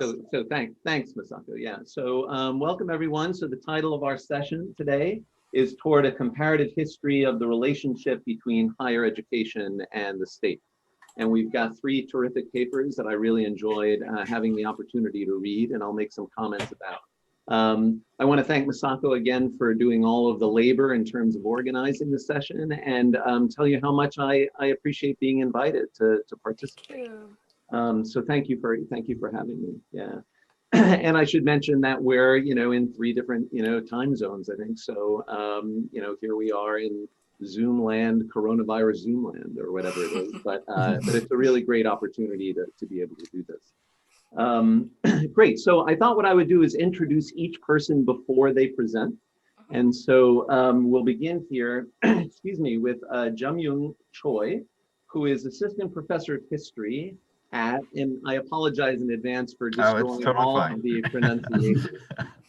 So thanks, Masako. Yeah. So welcome everyone. So the title of our session today is Toward a Comparative History of the Relationship Between Higher Education and the State. And we've got three terrific papers that I really enjoyed having the opportunity to read, and I'll make some comments about. I want to thank Masako again for doing all of the labor in terms of organizing the session, and tell you how much I appreciate being invited to participate. So thank you for having me. Yeah. And I should mention that we're, in three different, time zones, I think. So, here we are in Zoom land, coronavirus Zoom land, or whatever it is. But it's a really great opportunity to be able to do this. Great. So I thought what I would do is introduce each person before they present. And so we'll begin here, excuse me, with Jamyung Choi, who is Assistant Professor of History and I apologize in advance for destroying all of the pronunciation.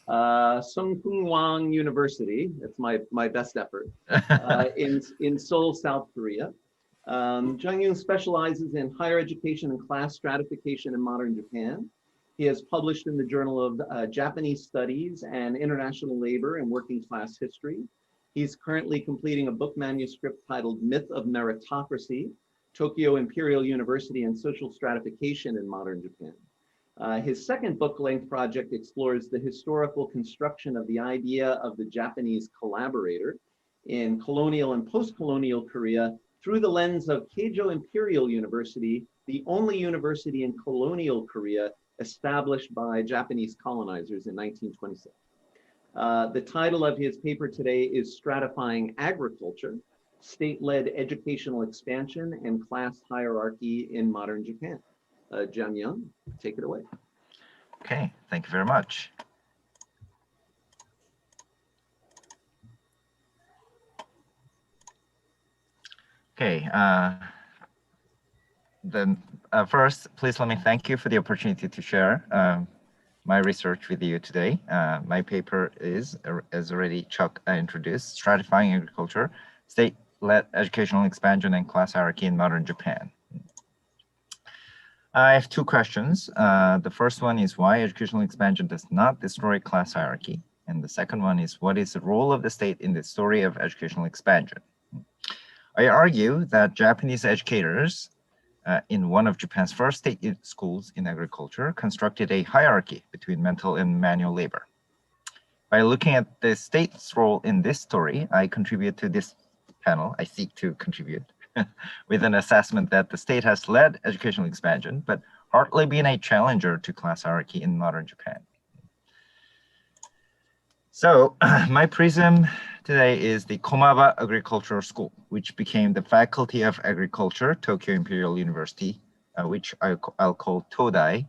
Sungkyunkwan University, that's my best effort, in Seoul, South Korea. Jamyung specializes in higher education and class stratification in modern Japan. He has published in the Journal of Japanese Studies and International Labor and Working Class History. He's currently completing a book manuscript titled Myth of Meritocracy, Tokyo Imperial University and Social Stratification in Modern Japan. His second book-length project explores the historical construction of the idea of the Japanese collaborator in colonial and post-colonial Korea through the lens of Kyoto Imperial University, the only university in colonial Korea established by Japanese colonizers in 1926. The title of his paper today is Stratifying Agriculture, State-Led Educational Expansion and Class Hierarchy in Modern Japan. Jamyung, take it away. Okay, thank you very much. Okay, first, please let me thank you for the opportunity to share my research with you today. My paper is, as already Chuck introduced, Stratifying Agriculture, State-Led Educational Expansion and Class Hierarchy in Modern Japan. I have two questions. The first one is why educational expansion does not destroy class hierarchy. And the second one is what is the role of the state in the story of educational expansion? I argue that Japanese educators in one of Japan's first state schools in agriculture constructed a hierarchy between mental and manual labor. By looking at the state's role in this story, I contribute to this panel. I seek to contribute with an assessment that the state has led educational expansion, but hardly been a challenger to class hierarchy in modern Japan. So my prism today is the Komaba Agricultural School, which became the Faculty of Agriculture, Tokyo Imperial University, which I'll call Todai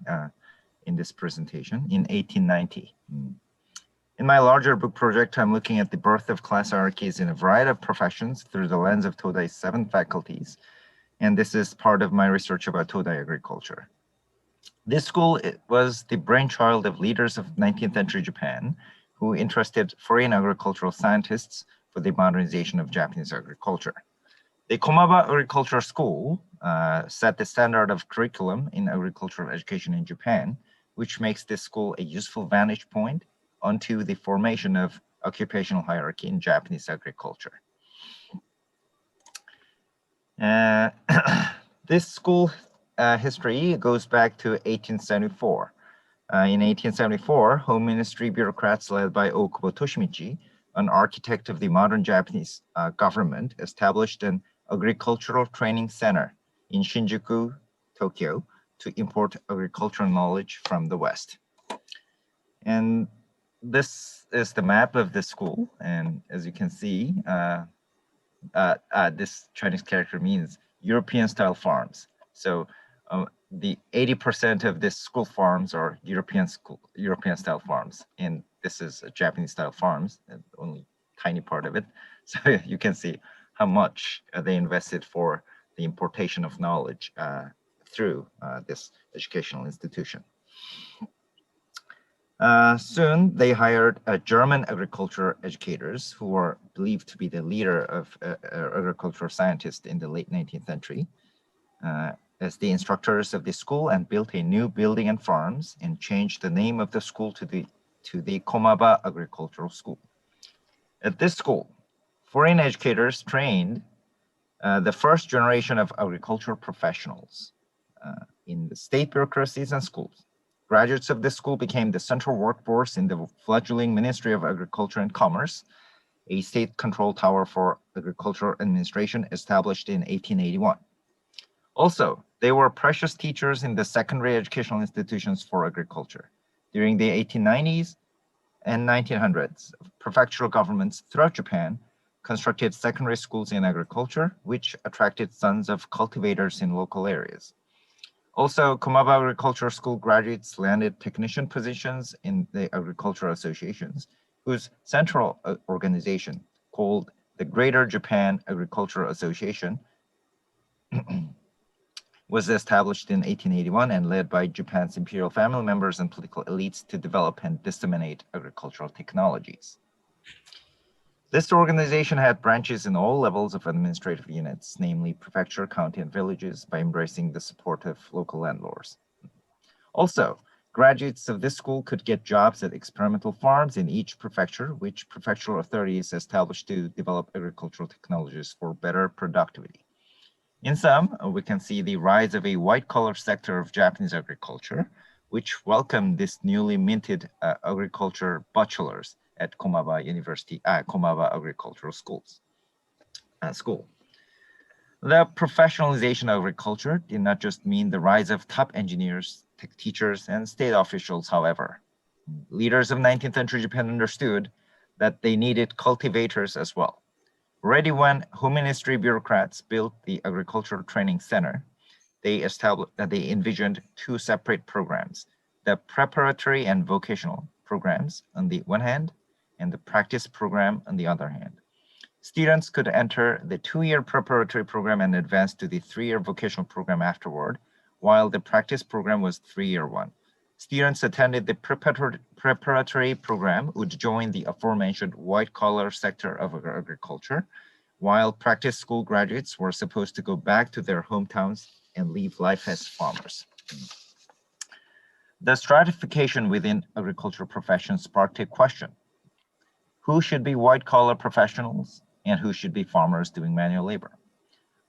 in this presentation, in 1890. In my larger book project, I'm looking at the birth of class hierarchies in a variety of professions through the lens of Todai's 7 faculties. And this is part of my research about Todai agriculture. This school was the brainchild of leaders of 19th century Japan who interested foreign agricultural scientists for the modernization of Japanese agriculture. The Komaba Agricultural School set the standard of curriculum in agricultural education in Japan, which makes this school a useful vantage point onto the formation of occupational hierarchy in Japanese agriculture. This school history goes back to 1874. In 1874, Home Ministry bureaucrats led by Okubo Toshimichi, an architect of the modern Japanese government, established an agricultural training center in Shinjuku, Tokyo, to import agricultural knowledge from the West. And this is the map of the school, and as you can see, this Chinese character means European-style farms. So the 80% of this school farms are European-style farms, and this is Japanese-style farms, and only tiny part of it. So you can see how much they invested for the importation of knowledge through this educational institution. Soon, they hired German agriculture educators who were believed to be the leader of agricultural scientists in the late 19th century. as the instructors of the school and built a new building and farms and changed the name of the school to the Komaba Agricultural School. At this school, foreign educators trained the first generation of agricultural professionals in the state bureaucracies and schools. Graduates of this school became the central workforce in the fledgling Ministry of Agriculture and Commerce, a state control tower for agricultural administration established in 1881. Also, they were precious teachers in the secondary educational institutions for agriculture. During the 1890s and 1900s, prefectural governments throughout Japan constructed secondary schools in agriculture, which attracted sons of cultivators in local areas. Also, Komaba Agricultural School graduates landed technician positions in the agricultural associations, whose central organization, called the Greater Japan Agricultural Association, was established in 1881 and led by Japan's imperial family members and political elites to develop and disseminate agricultural technologies. This organization had branches in all levels of administrative units, namely prefecture, county, and villages, by embracing the support of local landlords. Also, graduates of this school could get jobs at experimental farms in each prefecture, which prefectural authorities established to develop agricultural technologies for better productivity. In sum, we can see the rise of a white-collar sector of Japanese agriculture, which welcomed this newly minted agriculture bachelors at Komaba University, Komaba Agricultural School. The professionalization of agriculture did not just mean the rise of top engineers, tech teachers, and state officials, however. Leaders of 19th century Japan understood that they needed cultivators as well. Already when Home Ministry bureaucrats built the Agricultural Training Center, they envisioned two separate programs, the preparatory and vocational programs on the one hand, and the practice program on the other hand. Students could enter the 2-year preparatory program and advance to the 3-year vocational program afterward, while the practice program was 3-year one. Students attended the preparatory program would join the aforementioned white-collar sector of agriculture, while practice school graduates were supposed to go back to their hometowns and live life as farmers. The stratification within agricultural professions sparked a question. Who should be white-collar professionals and who should be farmers doing manual labor?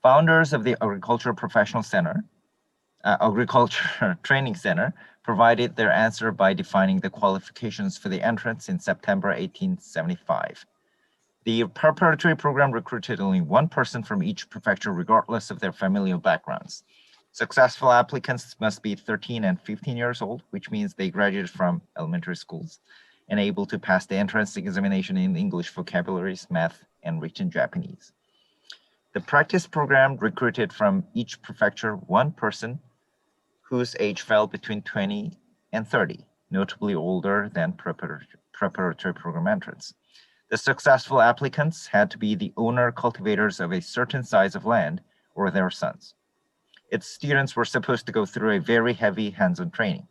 Founders of the Agricultural Professional Center, Agriculture Training Center, provided their answer by defining the qualifications for the entrance in September 1875. The preparatory program recruited only one person from each prefecture, regardless of their familial backgrounds. Successful applicants must be 13 and 15 years old, which means they graduated from elementary schools and able to pass the entrance examination in English, vocabularies, math, and written Japanese. The practice program recruited from each prefecture one person whose age fell between 20 and 30, notably older than preparatory program entrants. The successful applicants had to be the owner cultivators of a certain size of land or their sons. Its students were supposed to go through a very heavy hands-on training.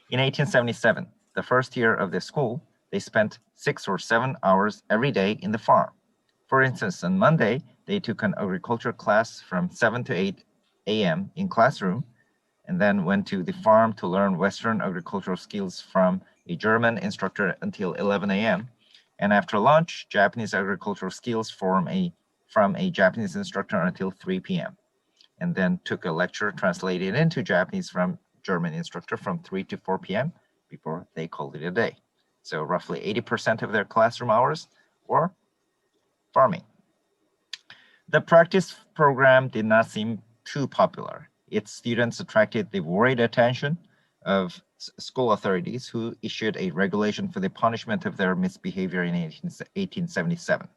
In 1877, the first year of the school, they spent 6 or 7 hours every day in the farm. For instance, on Monday, they took an agriculture class from 7 to 8 a.m. in classroom, and then went to the farm to learn Western agricultural skills from a German instructor until 11 a.m. And after lunch, Japanese agricultural skills from a Japanese instructor until 3 p.m. And then took a lecture translated into Japanese from German instructor from 3 to 4 p.m. before they called it a day. So roughly 80% of their classroom hours were farming. The practice program did not seem too popular. Its students attracted the worried attention of school authorities, who issued a regulation for the punishment of their misbehavior in 1877.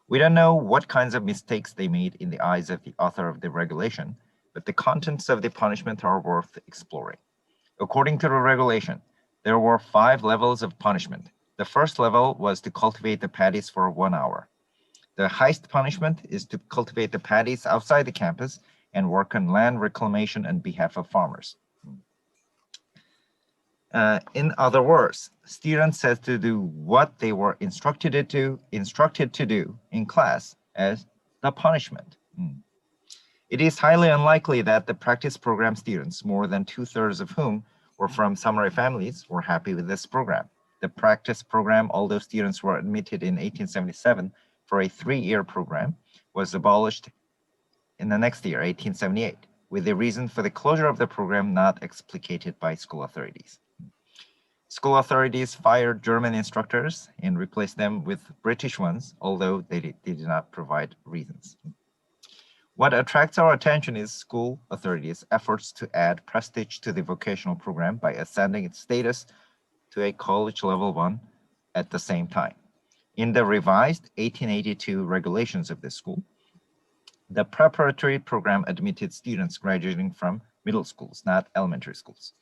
We don't know what kinds of mistakes they made in the eyes of the author of the regulation, but the contents of the punishment are worth exploring. According to the regulation, there were 5 levels of punishment. The first level was to cultivate the paddies for 1 hour. The highest punishment is to cultivate the paddies outside the campus and work on land reclamation on behalf of farmers. In other words, students had to do what they were instructed to do in class as the punishment. It is highly unlikely that the practice program students, more than 2/3 of whom were from samurai families, were happy with this program. The practice program, although students were admitted in 1877 for a 3-year program, was abolished in the next year, 1878, with the reason for the closure of the program not explicated by school authorities. School authorities fired German instructors and replaced them with British ones, although they did not provide reasons. What attracts our attention is school authorities' efforts to add prestige to the vocational program by ascending its status to a college level one at the same time. In the revised 1882 regulations of this school, the preparatory program admitted students graduating from middle schools, not elementary schools.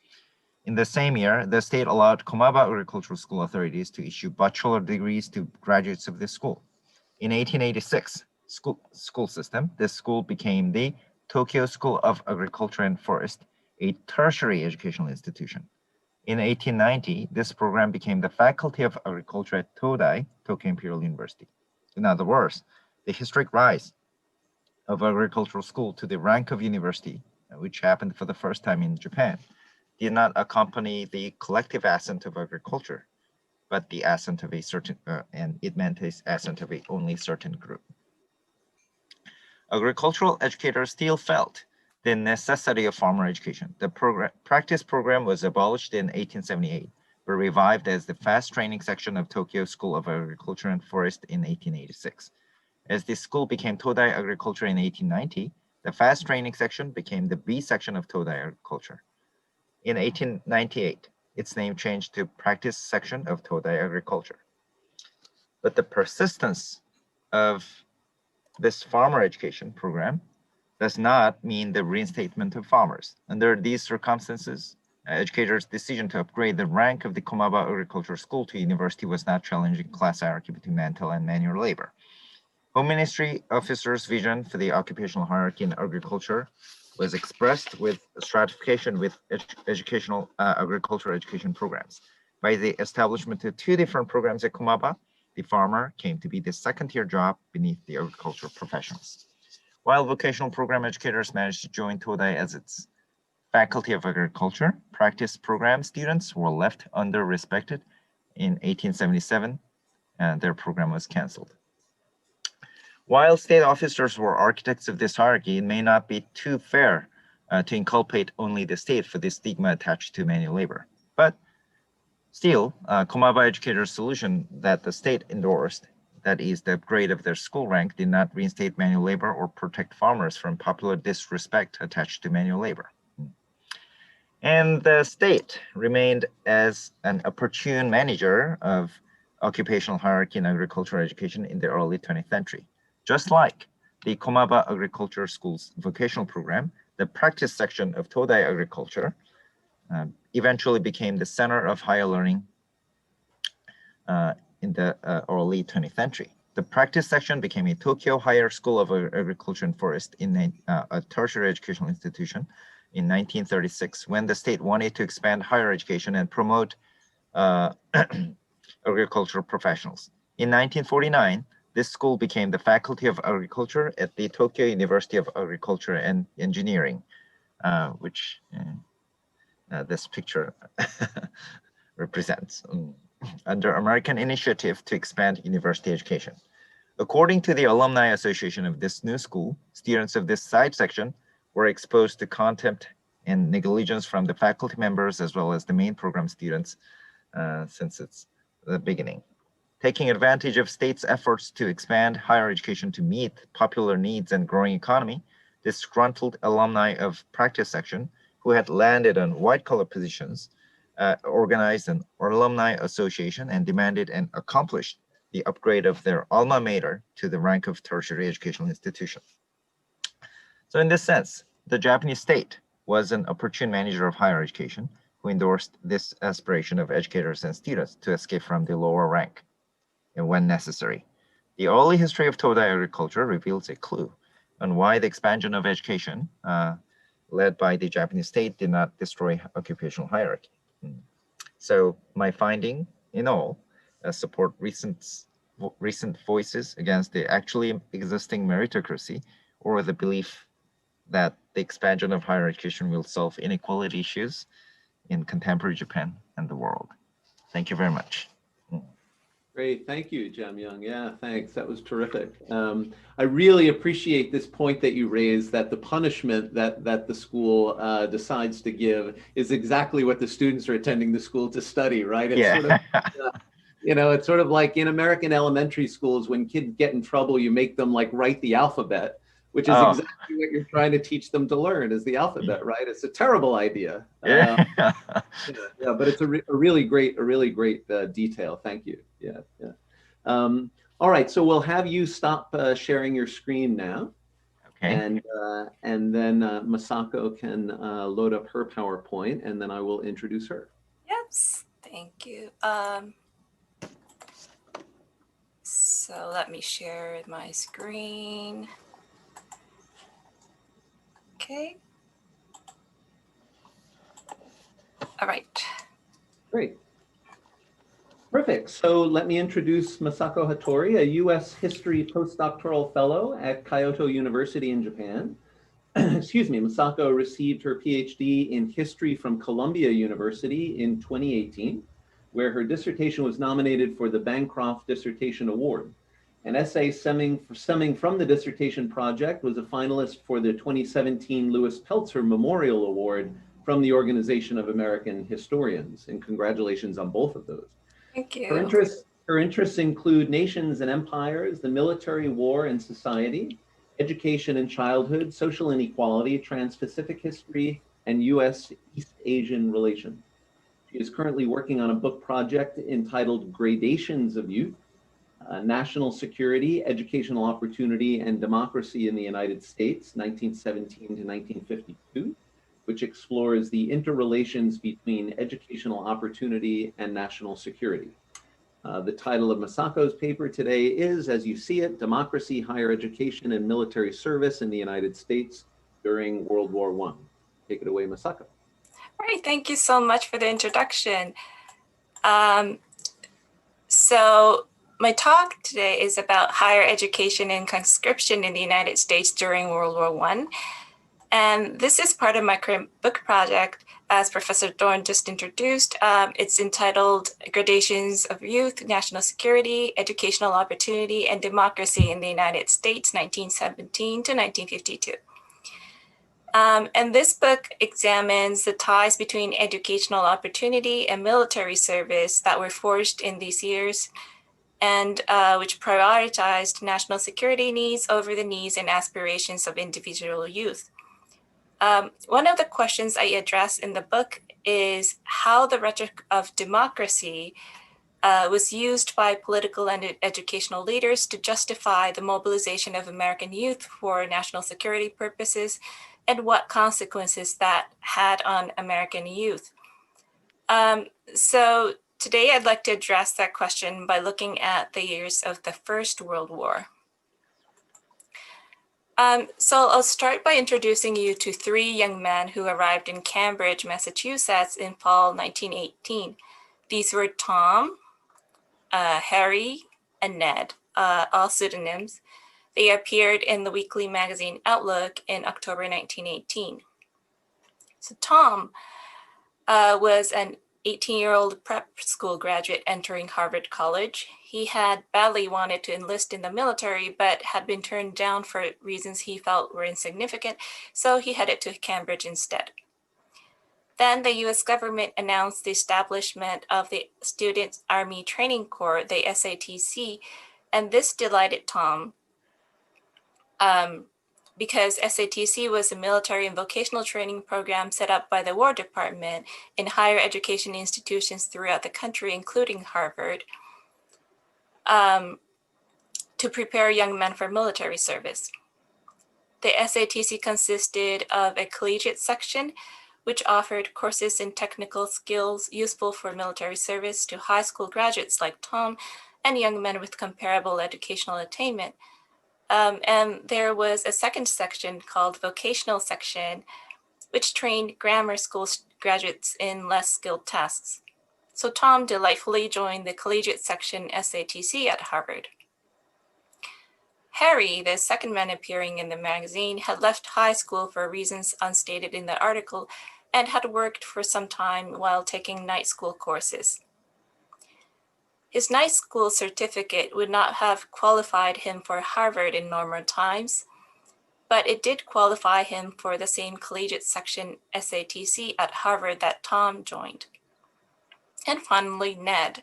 In the same year, the state allowed Komaba Agricultural School authorities to issue bachelor degrees to graduates of this school. In 1886 school system, this school became the Tokyo School of Agriculture and Forest, a tertiary educational institution. In 1890, this program became the Faculty of Agriculture at Todai, Tokyo Imperial University. In other words, the historic rise of agricultural school to the rank of university, which happened for the first time in Japan, did not accompany the collective ascent of agriculture, but the ascent of a certain, and it meant the ascent of a only certain group. Agricultural educators still felt the necessity of farmer education. The practice program was abolished in 1878, but revived as the fast training section of Tokyo School of Agriculture and Forest in 1886. As the school became Todai Agriculture in 1890, the fast training section became the B section of Todai Agriculture. In 1898, its name changed to Practice Section of Todai Agriculture. But the persistence of this farmer education program does not mean the reinstatement of farmers. Under these circumstances, educators' decision to upgrade the rank of the Komaba Agricultural School to university was not challenging class hierarchy between mental and manual labor. Home Ministry officers' vision for the occupational hierarchy in agriculture was expressed with stratification with educational agricultural education programs. By the establishment of 2 different programs at Komaba, the farmer came to be the second-tier job beneath the agricultural professionals. While vocational program educators managed to join Todai as its Faculty of Agriculture, practice program students were left under-respected. In 1877, their program was canceled. While state officers were architects of this hierarchy, it may not be too fair to inculpate only the state for the stigma attached to manual labor. But still, Komaba educators' solution that the state endorsed, that is the upgrade of their school rank, did not reinstate manual labor or protect farmers from popular disrespect attached to manual labor. And the state remained as an opportune manager of occupational hierarchy in agricultural education in the early 20th century. Just like the Komaba Agriculture School's vocational program, the practice section of Todai Agriculture eventually became the center of higher learning in the early 20th century. The practice section became a Tokyo Higher School of Agriculture and Forest in a tertiary educational institution in 1936, when the state wanted to expand higher education and promote agricultural professionals. In 1949, this school became the Faculty of Agriculture at the Tokyo University of Agriculture and Engineering, which this picture represents, under American initiative to expand university education. According to the Alumni Association of this new school, students of this side section were exposed to contempt and negligence from the faculty members as well as the main program students since its the beginning. Taking advantage of state's efforts to expand higher education to meet popular needs and growing economy, disgruntled alumni of practice section who had landed on white-collar positions organized an alumni association and demanded and accomplished the upgrade of their alma mater to the rank of tertiary educational institution. So in this sense, the Japanese state was an opportune manager of higher education who endorsed this aspiration of educators and students to escape from the lower rank and when necessary. The early history of Todai agriculture reveals a clue on why the expansion of education led by the Japanese state did not destroy occupational hierarchy. So my finding in all support recent voices against the actually existing meritocracy or the belief that the expansion of higher education will solve inequality issues in contemporary Japan and the world. Thank you very much. Great, thank you, Jamyung. Yeah, thanks. That was terrific. I really appreciate this point that you raised, that the punishment that the school decides to give is exactly what the students are attending the school to study, right? It's sort of, it's sort of like in American elementary schools, when kids get in trouble, you make them like write the alphabet, which is exactly what you're trying to teach them to learn, is the alphabet, right? It's a terrible idea. Yeah, but it's a really great detail. Thank you. Yeah. All right, so we'll have you stop sharing your screen now. Okay. And then Masako can load up her PowerPoint, and then I will introduce her. Yes, thank you. So let me share my screen. Okay. All right. Great. Perfect. So let me introduce Masako Hattori, a U.S. History postdoctoral fellow at Kyoto University in Japan. Excuse me, Masako received her PhD in history from Columbia University in 2018, where her dissertation was nominated for the Bancroft Dissertation Award. An essay stemming from the dissertation project was a finalist for the 2017 Lewis Peltzer Memorial Award from the Organization of American Historians, and congratulations on both of those. Thank you. Her interests include nations and empires, the military, war and society, education and childhood, social inequality, trans-Pacific history, and U.S. East Asian relations. She is currently working on a book project entitled Gradations of Youth, National Security, Educational Opportunity, and Democracy in the United States, 1917 to 1952, which explores the interrelations between educational opportunity and national security. The title of Masako's paper today is, as you see it, Democracy, Higher Education, and Military Service in the United States During World War I. Take it away, Masako. All right, thank you so much for the introduction. So my talk today is about higher education and conscription in the United States during World War I. And this is part of my current book project, as Professor Dorn just introduced. It's entitled Gradations of Youth, National Security, Educational Opportunity, and Democracy in the United States, 1917 to 1952. And this book examines the ties between educational opportunity and military service that were forged in these years, and which prioritized national security needs over the needs and aspirations of individual youth. One of the questions I address in the book is how the rhetoric of democracy was used by political and educational leaders to justify the mobilization of American youth for national security purposes, and what consequences that had on American youth. So today I'd like to address that question by looking at the years of the First World War. So I'll start by introducing you to three young men who arrived in Cambridge, Massachusetts in fall 1918. These were Tom, Harry, and Ned, all pseudonyms. They appeared in the weekly magazine Outlook in October 1918. So Tom was an 18-year-old prep school graduate entering Harvard College. He had badly wanted to enlist in the military, but had been turned down for reasons he felt were insignificant, so he headed to Cambridge instead. Then the US government announced the establishment of the Student Army Training Corps, the SATC, and this delighted Tom because SATC was a military and vocational training program set up by the War Department in higher education institutions throughout the country, including Harvard, to prepare young men for military service. The SATC consisted of a collegiate section, which offered courses in technical skills useful for military service to high school graduates like Tom and young men with comparable educational attainment. And there was a second section called vocational section, which trained grammar school graduates in less skilled tasks. So Tom delightfully joined the collegiate section SATC at Harvard. Harry, the second man appearing in the magazine, had left high school for reasons unstated in the article and had worked for some time while taking night school courses. His night school certificate would not have qualified him for Harvard in normal times, but it did qualify him for the same collegiate section SATC at Harvard that Tom joined. And finally, Ned.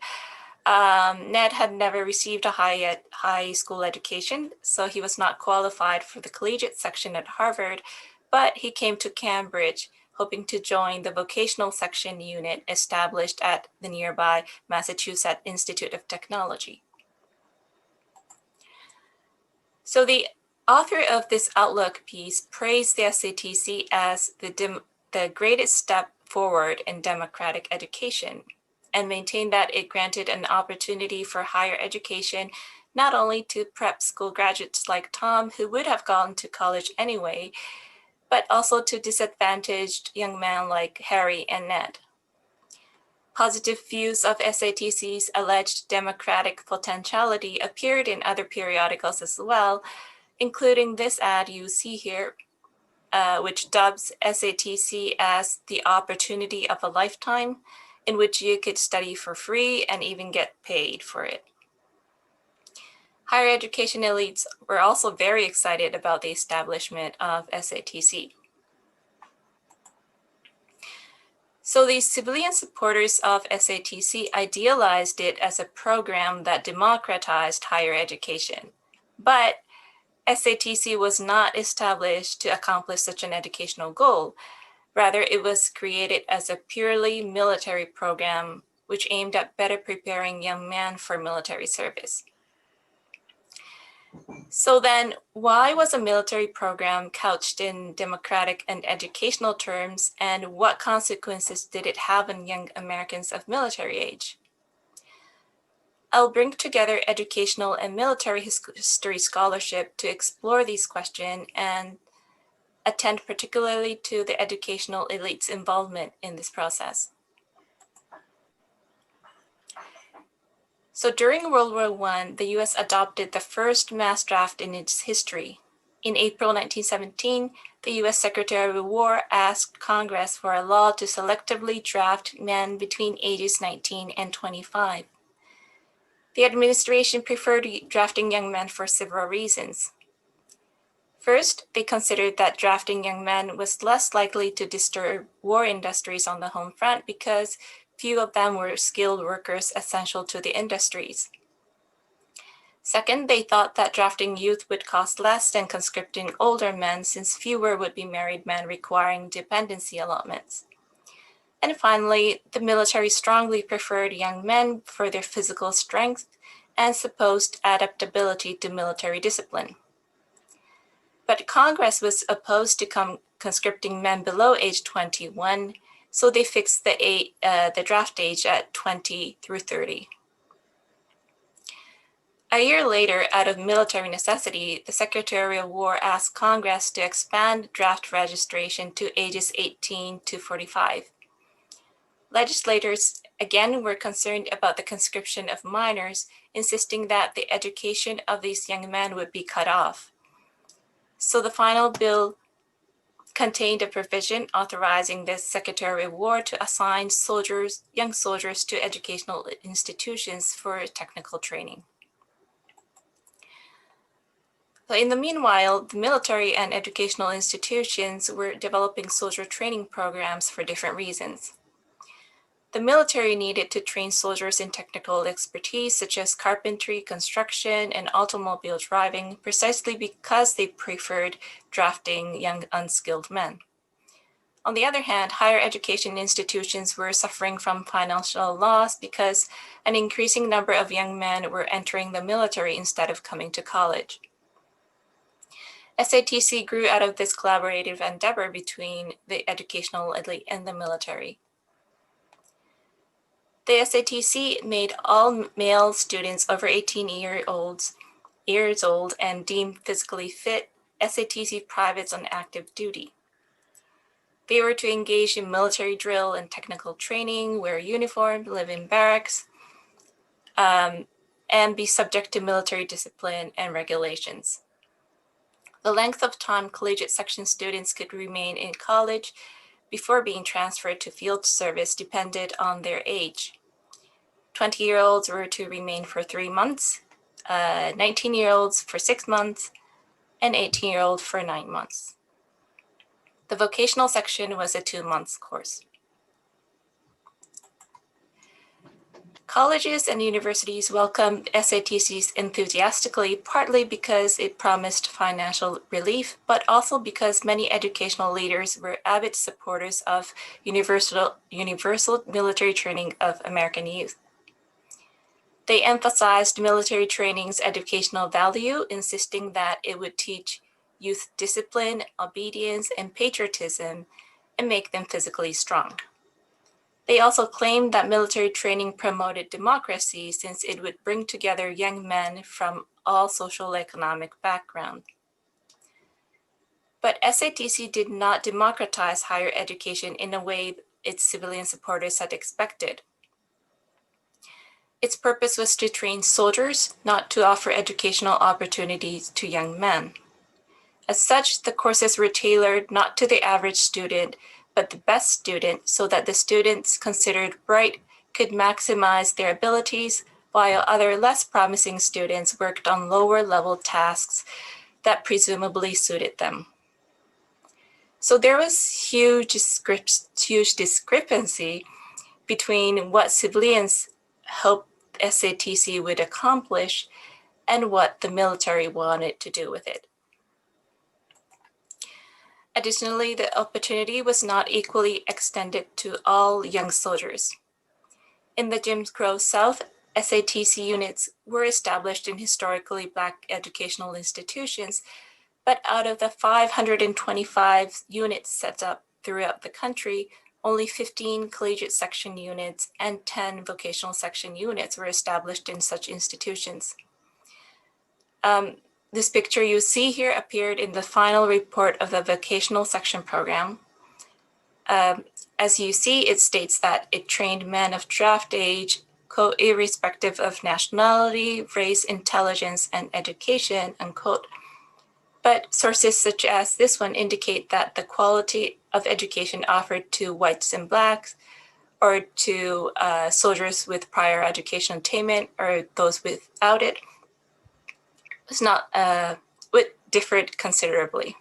Ned had never received a high school education, so he was not qualified for the collegiate section at Harvard, but he came to Cambridge hoping to join the vocational section unit established at the nearby Massachusetts Institute of Technology. So the author of this Outlook piece praised the SATC as the greatest step forward in democratic education, and maintained that it granted an opportunity for higher education not only to prep school graduates like Tom, who would have gone to college anyway, but also to disadvantaged young men like Harry and Ned. Positive views of SATC's alleged democratic potentiality appeared in other periodicals as well, including this ad you see here, which dubs SATC as the opportunity of a lifetime, in which you could study for free and even get paid for it. Higher education elites were also very excited about the establishment of SATC. So the civilian supporters of SATC idealized it as a program that democratized higher education. But SATC was not established to accomplish such an educational goal. Rather, it was created as a purely military program which aimed at better preparing young men for military service. So then, why was a military program couched in democratic and educational terms, and what consequences did it have on young Americans of military age? I'll bring together educational and military history scholarship to explore these questions and attend particularly to the educational elite's involvement in this process. So during World War I, the US adopted the first mass draft in its history. In April 1917, the US Secretary of War asked Congress for a law to selectively draft men between ages 19 and 25. The administration preferred drafting young men for several reasons. First, they considered that drafting young men was less likely to disturb war industries on the home front because few of them were skilled workers essential to the industries. Second, they thought that drafting youth would cost less than conscripting older men since fewer would be married men requiring dependency allotments. And finally, the military strongly preferred young men for their physical strength and supposed adaptability to military discipline. But Congress was opposed to conscripting men below age 21, so they fixed the draft age at 20 through 30. A year later, out of military necessity, the Secretary of War asked Congress to expand draft registration to ages 18 to 45. Legislators again were concerned about the conscription of minors, insisting that the education of these young men would be cut off. So the final bill contained a provision authorizing the Secretary of War to assign young soldiers to educational institutions for technical training. So in the meanwhile, the military and educational institutions were developing soldier training programs for different reasons. The military needed to train soldiers in technical expertise such as carpentry, construction, and automobile driving precisely because they preferred drafting young unskilled men. On the other hand, higher education institutions were suffering from financial loss because an increasing number of young men were entering the military instead of coming to college. SATC grew out of this collaborative endeavor between the educational elite and the military. The SATC made all male students over 18 years old and deemed physically fit SATC privates on active duty. They were to engage in military drill and technical training, wear uniform, live in barracks. and be subject to military discipline and regulations. The length of time collegiate section students could remain in college before being transferred to field service depended on their age. 20-year-olds were to remain for 3 months, 19-year-olds for 6 months, and 18-year-olds for 9 months. The vocational section was a 2-month course. Colleges and universities welcomed SATCs enthusiastically, partly because it promised financial relief, but also because many educational leaders were avid supporters of universal military training of American youth. They emphasized military training's educational value, insisting that it would teach youth discipline, obedience, and patriotism, and make them physically strong. They also claimed that military training promoted democracy since it would bring together young men from all social economic backgrounds. But SATC did not democratize higher education in a way its civilian supporters had expected. Its purpose was to train soldiers, not to offer educational opportunities to young men. As such, the courses were tailored not to the average student, but the best student, so that the students considered bright could maximize their abilities, while other less promising students worked on lower level tasks that presumably suited them. So there was huge discrepancy between what civilians hoped SATC would accomplish and what the military wanted to do with it. Additionally, the opportunity was not equally extended to all young soldiers. In the Jim Crow South, SATC units were established in historically Black educational institutions, but out of the 525 units set up throughout the country, only 15 collegiate section units and 10 vocational section units were established in such institutions. This picture you see here appeared in the final report of the vocational section program. As you see, it states that it trained men of draft age, irrespective of nationality, race, intelligence, and education, unquote. But sources such as this one indicate that the quality of education offered to whites and blacks, or to soldiers with prior education attainment, or those without it, was not differed considerably.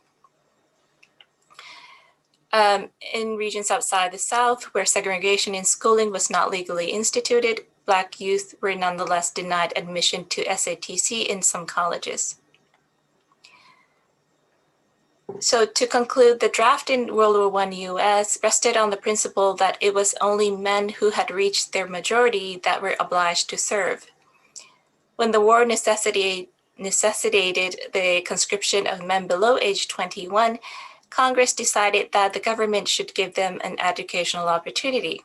In regions outside the South, where segregation in schooling was not legally instituted, Black youth were nonetheless denied admission to SATC in some colleges. So to conclude, the draft in World War I US rested on the principle that it was only men who had reached their majority that were obliged to serve. When the war necessitated the conscription of men below age 21, Congress decided that the government should give them an educational opportunity.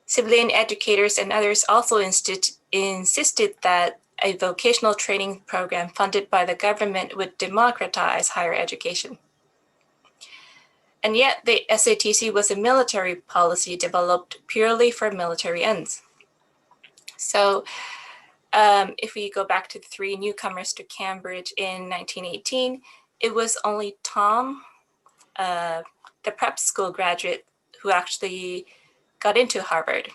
Civilian educators and others also insisted that a vocational training program funded by the government would democratize higher education. And yet the SATC was a military policy developed purely for military ends. So if we go back to the 3 newcomers to Cambridge in 1918, it was only Tom, the prep school graduate, who actually got into Harvard.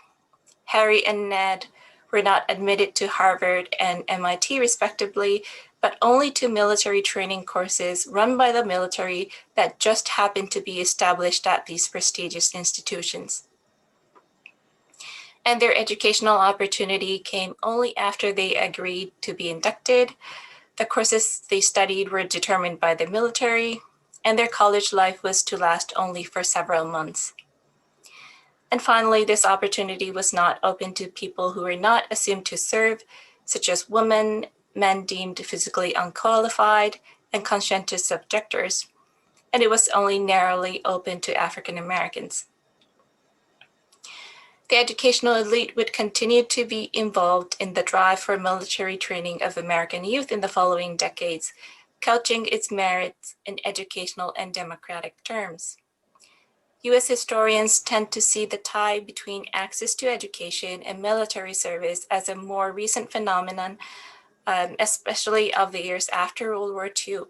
Harry and Ned were not admitted to Harvard and MIT respectively, but only to military training courses run by the military that just happened to be established at these prestigious institutions. And their educational opportunity came only after they agreed to be inducted. The courses they studied were determined by the military, and their college life was to last only for several months. And finally, this opportunity was not open to people who were not assumed to serve, such as women, men deemed physically unqualified, and conscientious objectors, and it was only narrowly open to African Americans. The educational elite would continue to be involved in the drive for military training of American youth in the following decades, couching its merits in educational and democratic terms. US historians tend to see the tie between access to education and military service as a more recent phenomenon, especially of the years after World War II.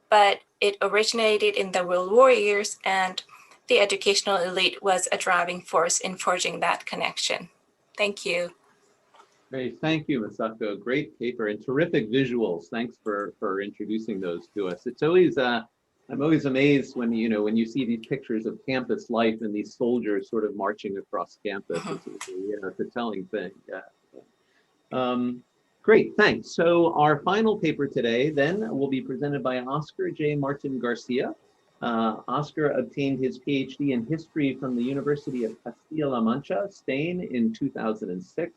But it originated in the World War years, and the educational elite was a driving force in forging that connection. Thank you. Great, thank you, Masako. Great paper and terrific visuals. Thanks for introducing those to us. It's always I'm always amazed when you see these pictures of campus life and these soldiers sort of marching across campus. It's a telling thing. Yeah. Great, thanks. So our final paper today then will be presented by Óscar J. Martín-García. Óscar obtained his PhD in history from the University of Castilla-La Mancha, Spain in 2006.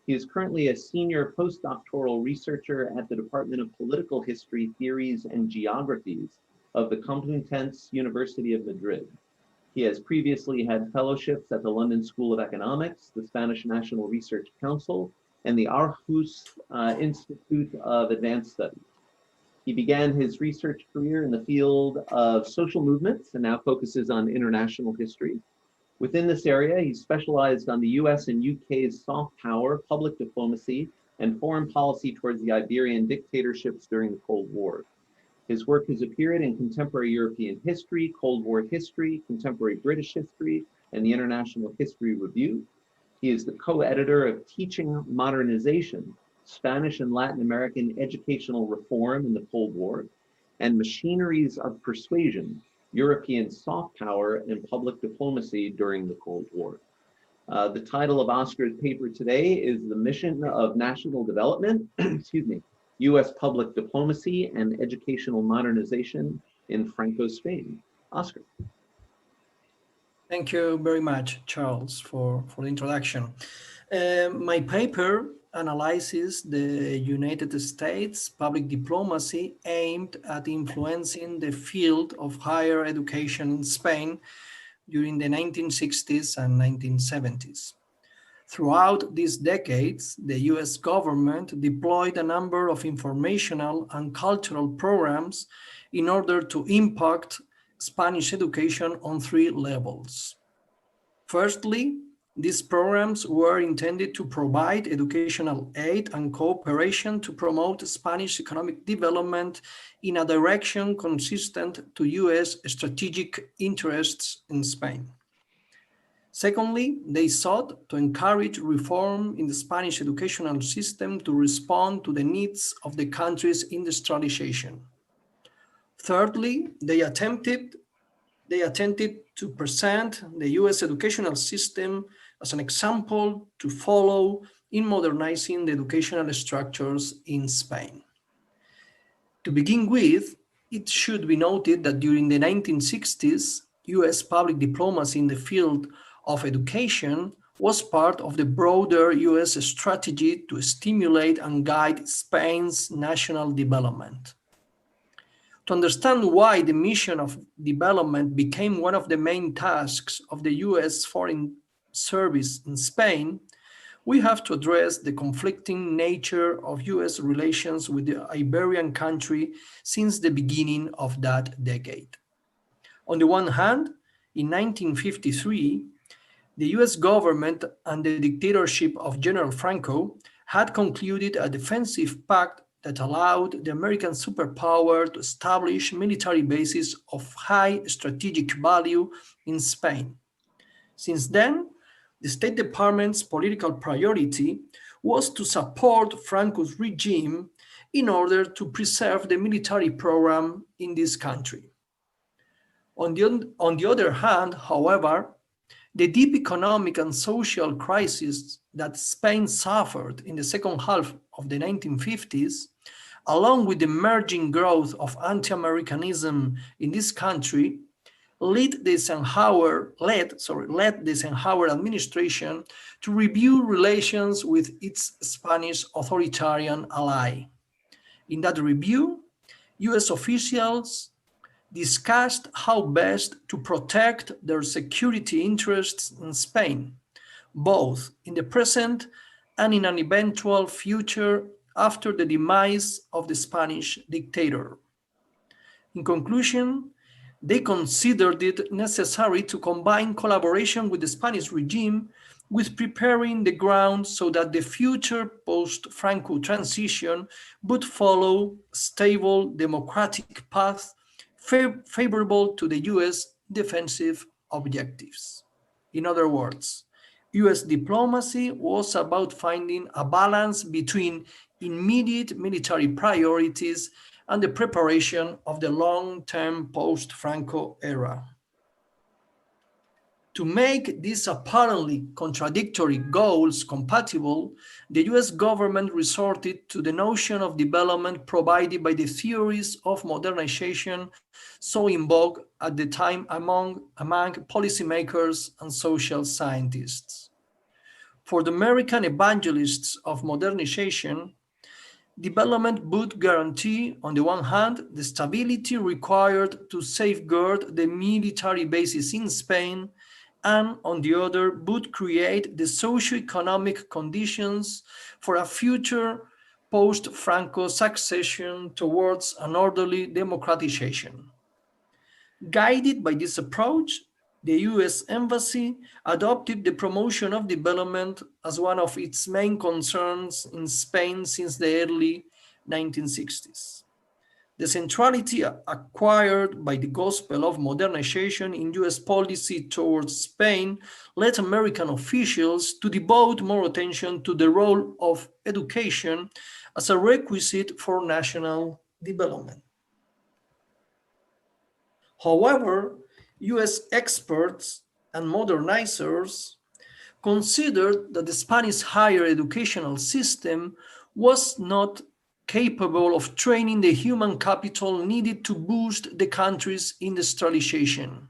He is currently a senior postdoctoral researcher at the Department of Political History, Theories, and Geographies of the Complutense University of Madrid. He has previously had fellowships at the London School of Economics, the Spanish National Research Council, and the Aarhus Institute of Advanced Studies. He began his research career in the field of social movements and now focuses on international history. Within this area, he specialized on the US and UK's soft power, public diplomacy, and foreign policy towards the Iberian dictatorships during the Cold War. His work has appeared in Contemporary European History, Cold War History, Contemporary British History, and the International History Review. He is the co-editor of Teaching Modernization, Spanish and Latin American Educational Reform in the Cold War, and Machineries of Persuasion, European Soft Power and Public Diplomacy During the Cold War. The title of Óscar's paper today is The Mission of National Development, excuse me, U.S. Public Diplomacy and Educational Modernization in Franco Spain. Óscar. Thank you very much, Charles, for the introduction. My paper analyzes the United States public diplomacy aimed at influencing the field of higher education in Spain during the 1960s and 1970s. Throughout these decades, the US government deployed a number of informational and cultural programs in order to impact Spanish education on three levels. Firstly, these programs were intended to provide educational aid and cooperation to promote Spanish economic development in a direction consistent to US strategic interests in Spain. Secondly, they sought to encourage reform in the Spanish educational system to respond to the needs of the country's industrialization. Thirdly, they attempted to present the US educational system as an example to follow in modernizing the educational structures in Spain. To begin with, it should be noted that during the 1960s, US public diplomacy in the field of education was part of the broader US strategy to stimulate and guide Spain's national development. To understand why the mission of development became one of the main tasks of the US Foreign Service in Spain, we have to address the conflicting nature of US relations with the Iberian country since the beginning of that decade. On the one hand, in 1953, the US government and the dictatorship of General Franco had concluded a defensive pact that allowed the American superpower to establish military bases of high strategic value in Spain. Since then, the State Department's political priority was to support Franco's regime in order to preserve the military program in this country. On the other hand, however, the deep economic and social crisis that Spain suffered in the second half of the 1950s, along with the emerging growth of anti-Americanism in this country, led the Eisenhower administration to review relations with its Spanish authoritarian ally. In that review, US officials discussed how best to protect their security interests in Spain, both in the present and in an eventual future after the demise of the Spanish dictator. In conclusion, They considered it necessary to combine collaboration with the Spanish regime with preparing the ground so that the future post-Franco transition would follow a stable democratic path favorable to the US defensive objectives. In other words, US diplomacy was about finding a balance between immediate military priorities and the preparation of the long-term post-Franco era. To make these apparently contradictory goals compatible, the US government resorted to the notion of development provided by the theories of modernization so in vogue at the time among policymakers and social scientists. For the American evangelists of modernization, development would guarantee, on the one hand, the stability required to safeguard the military bases in Spain, and on the other, would create the socio-economic conditions for a future post-Franco succession towards an orderly democratization. Guided by this approach, the US Embassy adopted the promotion of development as one of its main concerns in Spain since the early 1960s. The centrality acquired by the gospel of modernization in US policy towards Spain led American officials to devote more attention to the role of education as a requisite for national development. However, US experts and modernizers considered that the Spanish higher educational system was not capable of training the human capital needed to boost the country's industrialization.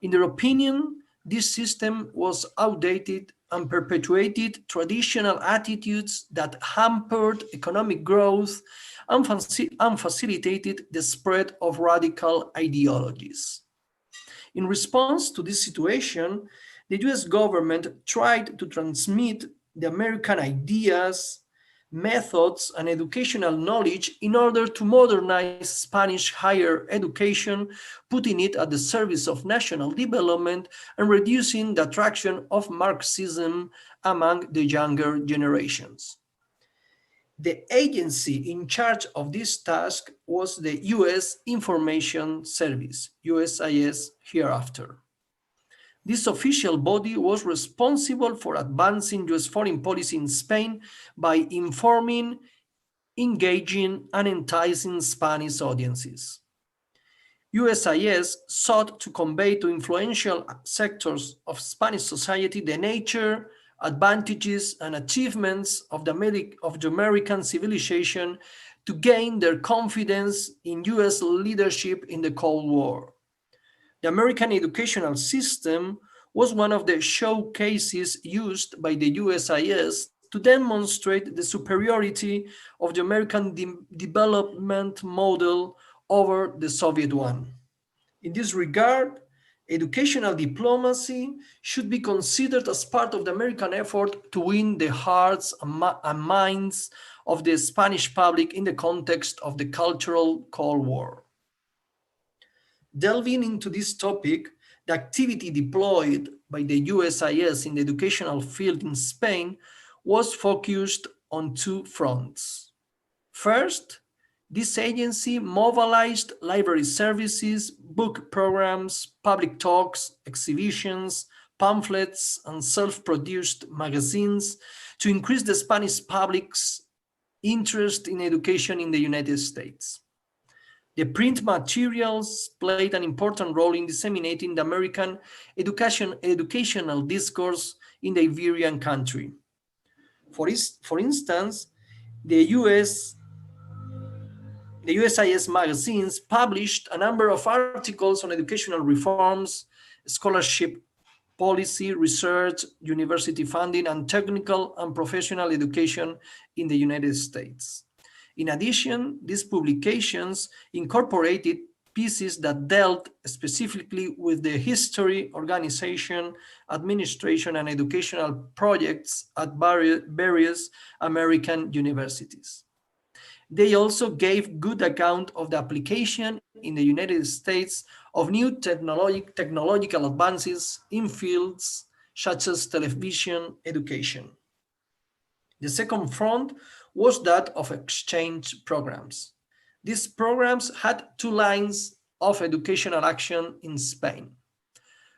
In their opinion, this system was outdated and perpetuated traditional attitudes that hampered economic growth and facilitated the spread of radical ideologies. In response to this situation, the US government tried to transmit the American ideas, methods, and educational knowledge in order to modernize Spanish higher education, putting it at the service of national development and reducing the attraction of Marxism among the younger generations. The agency in charge of this task was the US Information Service, USIS hereafter. This official body was responsible for advancing US foreign policy in Spain by informing, engaging, and enticing Spanish audiences. USIS sought to convey to influential sectors of Spanish society the nature, advantages, and achievements of the American civilization to gain their confidence in US leadership in the Cold War. The American educational system was one of the showcases used by the USIS to demonstrate the superiority of the American development model over the Soviet one. In this regard, educational diplomacy should be considered as part of the American effort to win the hearts and minds of the Spanish public in the context of the cultural Cold War. Delving into this topic, the activity deployed by the USIS in the educational field in Spain was focused on two fronts. First, this agency mobilized library services, book programs, public talks, exhibitions, pamphlets, and self-produced magazines to increase the Spanish public's interest in education in the United States. The print materials played an important role in disseminating the American educational discourse in the Iberian country. For instance, the USIS magazines published a number of articles on educational reforms, scholarship policy, research, university funding, and technical and professional education in the United States. In addition, these publications incorporated pieces that dealt specifically with the history, organization, administration, and educational projects at various American universities. They also gave good account of the application in the United States of new technological advances in fields such as television education. The second front was that of exchange programs. These programs had two lines of educational action in Spain.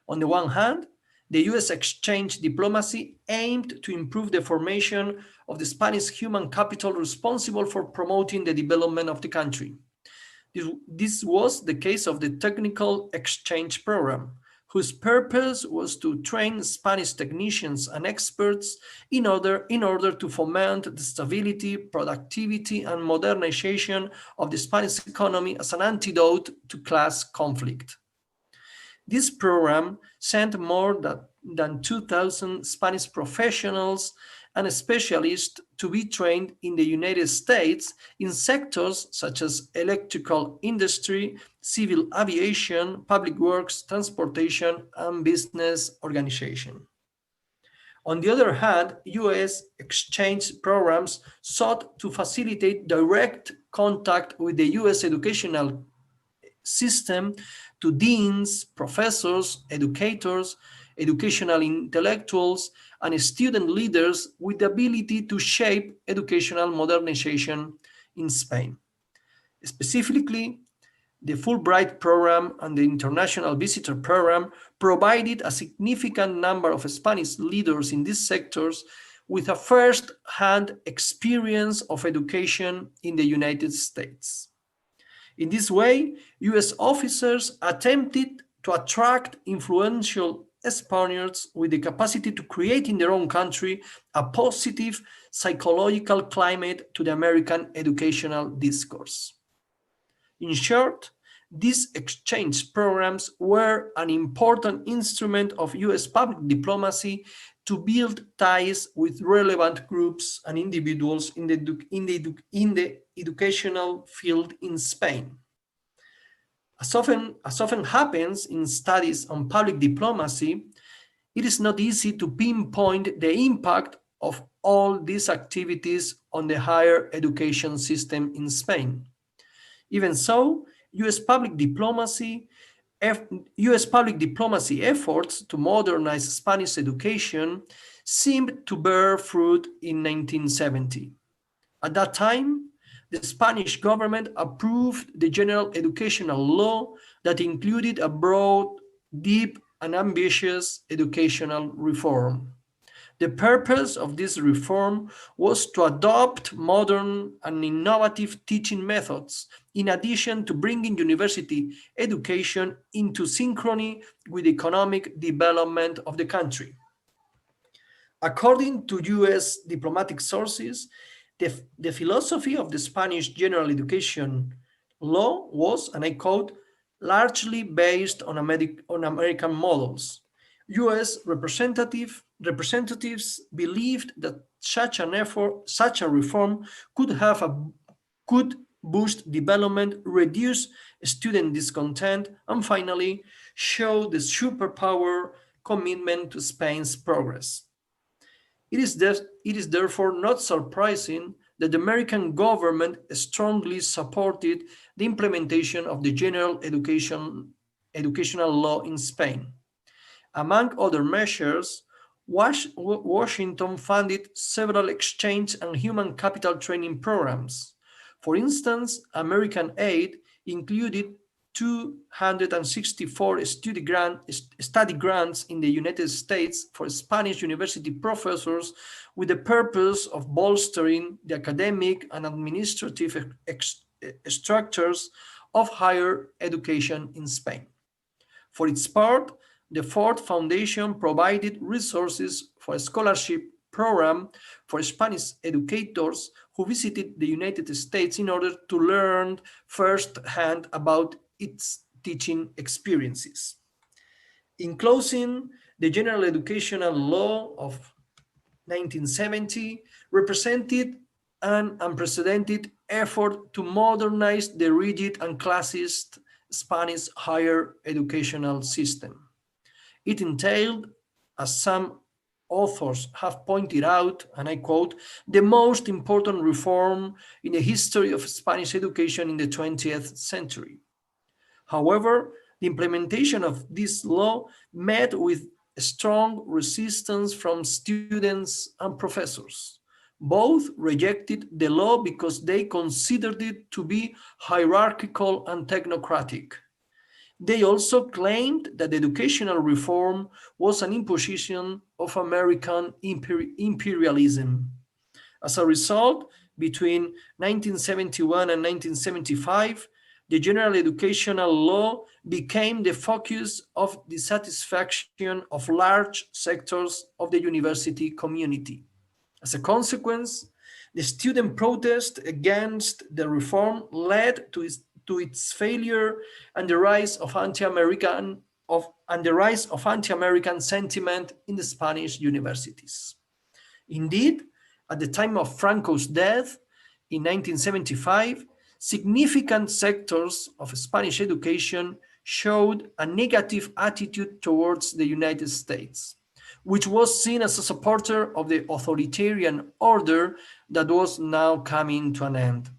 On the one hand, the US exchange diplomacy aimed to improve the formation of the Spanish human capital responsible for promoting the development of the country. This was the case of the technical exchange program, whose purpose was to train Spanish technicians and experts in order to foment the stability, productivity, and modernization of the Spanish economy as an antidote to class conflict. This program sent more than 2,000 Spanish professionals and specialists to be trained in the United States in sectors such as electrical industry, civil aviation, public works, transportation, and business organization. On the other hand, US exchange programs sought to facilitate direct contact with the US educational system to deans, professors, educators, educational intellectuals, and student leaders with the ability to shape educational modernization in Spain. Specifically, the Fulbright program and the International Visitor Program provided a significant number of Spanish leaders in these sectors with a first-hand experience of education in the United States. In this way, US officers attempted to attract influential Spaniards with the capacity to create in their own country a positive psychological climate to the American educational discourse. In short, these exchange programs were an important instrument of US public diplomacy to build ties with relevant groups and individuals in the educational field in Spain. As often happens in studies on public diplomacy, it is not easy to pinpoint the impact of all these activities on the higher education system in Spain. Even so, US public diplomacy efforts to modernize Spanish education seemed to bear fruit in 1970. At that time, the Spanish government approved the general educational law that included a broad, deep, and ambitious educational reform. The purpose of this reform was to adopt modern and innovative teaching methods, in addition to bringing university education into synchrony with the economic development of the country. According to US diplomatic sources, the philosophy of the Spanish general education law was, and I quote, largely based on American models. US representatives believed that such a reform could boost development, reduce student discontent, and finally show the superpower commitment to Spain's progress. It is therefore not surprising that the American government strongly supported the implementation of the general educational law in Spain. Among other measures, Washington funded several exchange and human capital training programs. For instance, American aid included 264 study grants in the United States for Spanish university professors with the purpose of bolstering the academic and administrative structures of higher education in Spain. For its part, the Ford Foundation provided resources for a scholarship program for Spanish educators who visited the United States in order to learn firsthand about its teaching experiences. In closing, the General Educational Law of 1970 represented an unprecedented effort to modernize the rigid and classist Spanish higher educational system. It entailed, as some authors have pointed out, and I quote, the most important reform in the history of Spanish education in the 20th century. However, the implementation of this law met with strong resistance from students and professors. Both rejected the law because they considered it to be hierarchical and technocratic. They also claimed that educational reform was an imposition of American imperialism. As a result, between 1971 and 1975, the general educational law became the focus of dissatisfaction of large sectors of the university community. As a consequence, the student protest against the reform led to its failure and the rise of anti-American sentiment in the Spanish universities. Indeed, at the time of Franco's death in 1975, significant sectors of Spanish education showed a negative attitude towards the United States, which was seen as a supporter of the authoritarian order that was now coming to an end.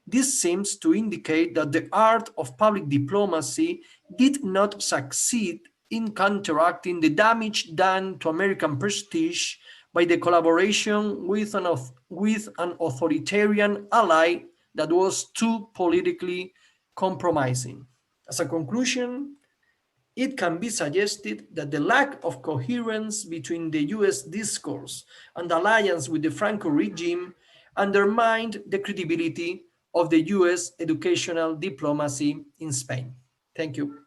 This seems to indicate that the art of public diplomacy did not succeed in counteracting the damage done to American prestige by the collaboration with an authoritarian ally that was too politically compromising. As a conclusion, it can be suggested that the lack of coherence between the US discourse and alliance with the Franco regime undermined the credibility of the US educational diplomacy in Spain. Thank you.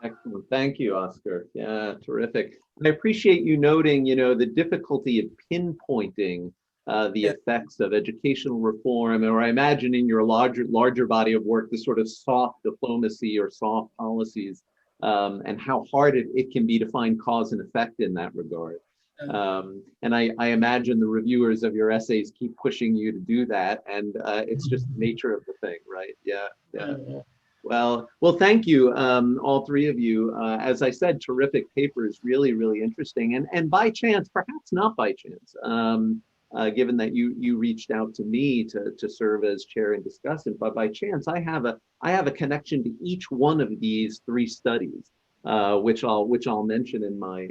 Excellent. Thank you, Óscar. Yeah, terrific. I appreciate you noting, the difficulty of pinpointing the effects of educational reform, or I imagine in your larger body of work, the sort of soft diplomacy or soft policies, and how hard it can be to find cause and effect in that regard. And I imagine the reviewers of your essays keep pushing you to do that, and it's just the nature of the thing, right? Yeah. Well, thank you, all three of you. As I said, terrific papers, really, really interesting. And by chance, perhaps not by chance, given that you reached out to me to serve as chair and discussant, but by chance, I have a connection to each one of these three studies, which I'll mention in my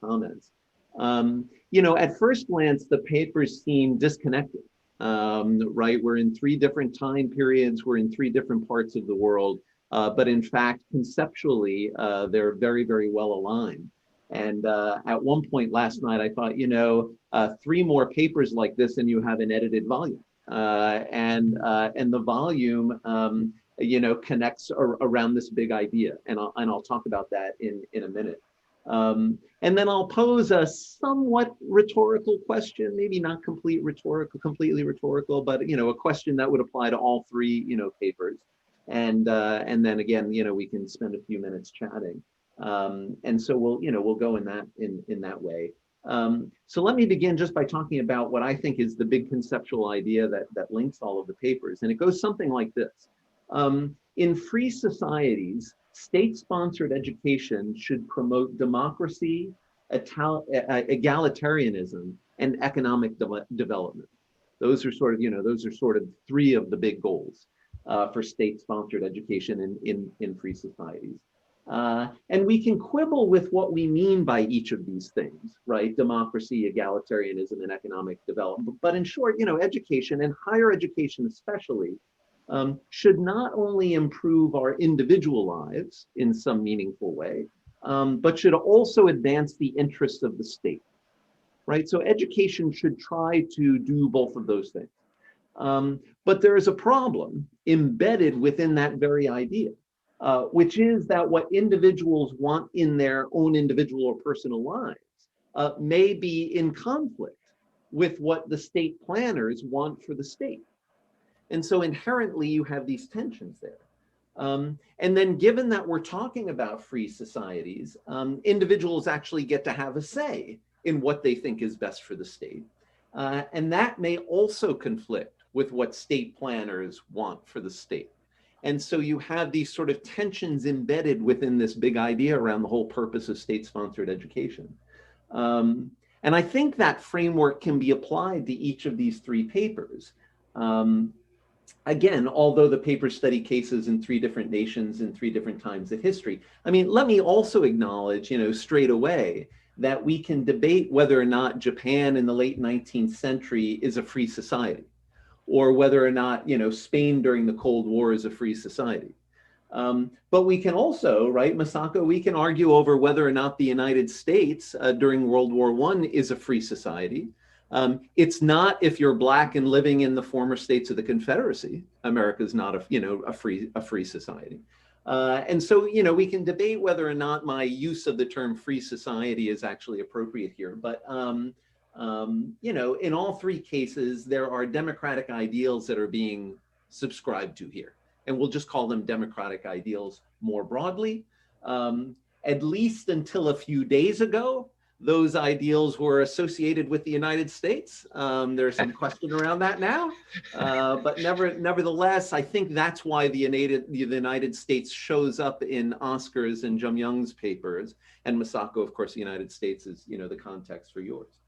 comments. At first glance, the papers seem disconnected. Right, we're in three different time periods, we're in three different parts of the world, but in fact, conceptually, they're very, very well aligned. And at one point last night, I thought, three more papers like this and you have an edited volume. And the volume, connects around this big idea. And I'll talk about that in a minute. And then I'll pose a somewhat rhetorical question, maybe not completely rhetorical, but a question that would apply to all three, papers. And then again, we can spend a few minutes chatting. And so we'll go in that way. So let me begin just by talking about what I think is the big conceptual idea that links all of the papers. And it goes something like this. In free societies, state-sponsored education should promote democracy, egalitarianism, and economic development. Those are sort of three of the big goals for state-sponsored education in free societies. And we can quibble with what we mean by each of these things, right? Democracy, egalitarianism, and economic development. But in short, education, and higher education especially, should not only improve our individual lives in some meaningful way, but should also advance the interests of the state, right? So education should try to do both of those things. But there is a problem embedded within that very idea, which is that what individuals want in their own individual or personal lives may be in conflict with what the state planners want for the state. And so inherently you have these tensions there. And then given that we're talking about free societies, individuals actually get to have a say in what they think is best for the state. And that may also conflict with what state planners want for the state. And so you have these sort of tensions embedded within this big idea around the whole purpose of state-sponsored education. And I think that framework can be applied to each of these three papers. Again, although the papers study cases in three different nations in three different times of history. I mean, let me also acknowledge, straight away that we can debate whether or not Japan in the late 19th century is a free society, or whether or not, Spain during the Cold War is a free society. But we can also, right, Masako, we can argue over whether or not the United States during World War I is a free society. It's not if you're Black and living in the former states of the Confederacy. America's not a free society. And so, we can debate whether or not my use of the term free society is actually appropriate here. But, in all three cases, there are democratic ideals that are being subscribed to here. And we'll just call them democratic ideals more broadly. At least until a few days ago, those ideals were associated with the United States. There's some question around that now, but nevertheless, I think that's why the United States shows up in Óscar's and Jamyung's papers, and Masako, of course, the United States is the context for yours.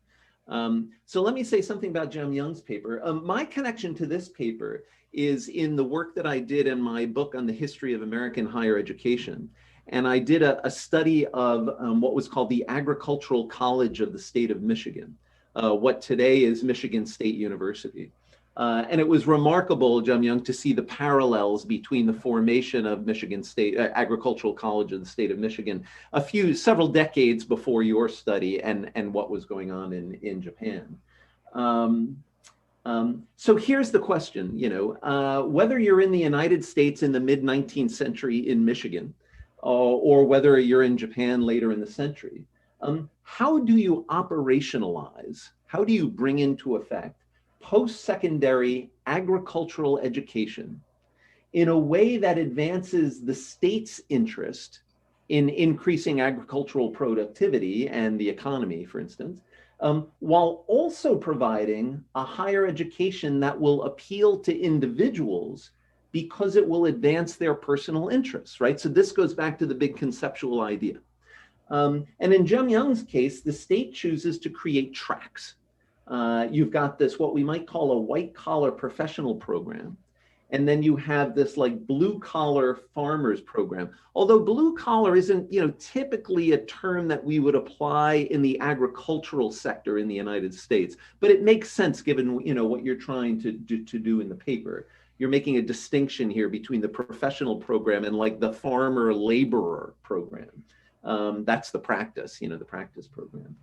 So let me say something about Jamyung's paper. My connection to this paper is in the work that I did in my book on the history of American higher education. And I did a study of what was called the Agricultural College of the state of Michigan, what today is Michigan State University. And it was remarkable, Jamyung, to see the parallels between the formation of Michigan State Agricultural College of the state of Michigan several decades before your study and what was going on in Japan. So here's the question, whether you're in the United States in the mid-19th century in Michigan, or whether you're in Japan later in the century, how do you operationalize, how do you bring into effect post-secondary agricultural education in a way that advances the state's interest in increasing agricultural productivity and the economy, for instance, while also providing a higher education that will appeal to individuals because it will advance their personal interests, right? So this goes back to the big conceptual idea. And in Jamyung's case, the state chooses to create tracks. You've got this, what we might call a white collar professional program. And then you have this like blue collar farmers program. Although blue collar isn't, typically a term that we would apply in the agricultural sector in the United States, but it makes sense given, what you're trying to do in the paper. You're making a distinction here between the professional program and like the farmer laborer program. That's the practice, the practice program.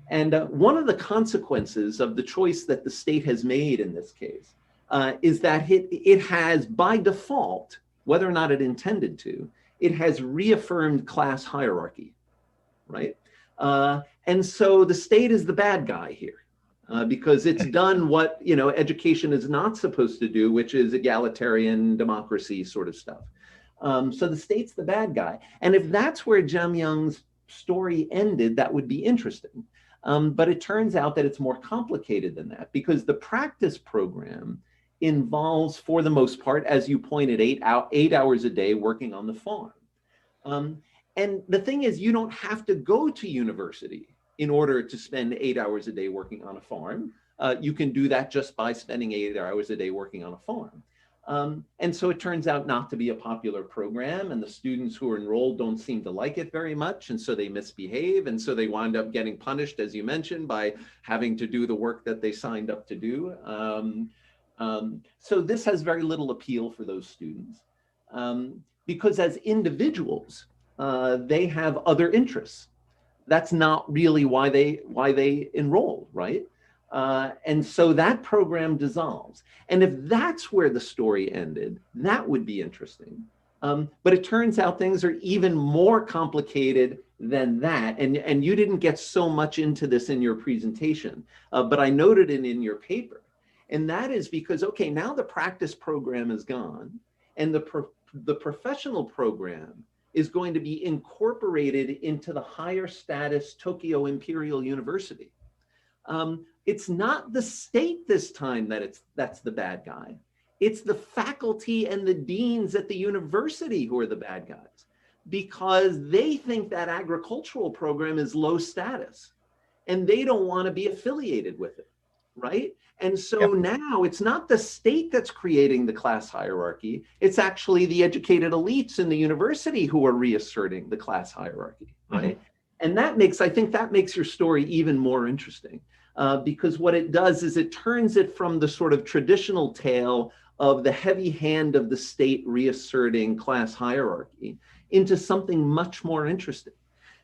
And one of the consequences of the choice that the state has made in this case is that it has, by default, whether or not it intended to, it has reaffirmed class hierarchy, right? And so the state is the bad guy here. Because it's done what education is not supposed to do, which is egalitarian democracy sort of stuff. So the state's the bad guy. And if that's where Jamyung's story ended, that would be interesting. But it turns out that it's more complicated than that, because the practice program involves, for the most part, as you pointed, 8 hours a day working on the farm. And the thing is, you don't have to go to university in order to spend 8 hours a day working on a farm. You can do that just by spending 8 hours a day working on a farm. And so it turns out not to be a popular program, and the students who are enrolled don't seem to like it very much, and so they misbehave, and so they wind up getting punished, as you mentioned, by having to do the work that they signed up to do. So this has very little appeal for those students, because as individuals, they have other interests. That's not really why they enroll, right? And so that program dissolves. And if that's where the story ended, that would be interesting. But it turns out things are even more complicated than that. And you didn't get so much into this in your presentation, but I noted it in your paper. And that is because, okay, now the practice program is gone, and the professional program is going to be incorporated into the higher status Tokyo Imperial University. It's not the state this time that's the bad guy. It's the faculty and the deans at the university who are the bad guys, because they think that agricultural program is low status. and they don't want to be affiliated with it, right? And so Yep. now it's not the state that's creating the class hierarchy, it's actually the educated elites in the university who are reasserting the class hierarchy, right? And that makes, I think that makes your story even more interesting, because what it does is it turns it from the sort of traditional tale of the heavy hand of the state reasserting class hierarchy into something much more interesting.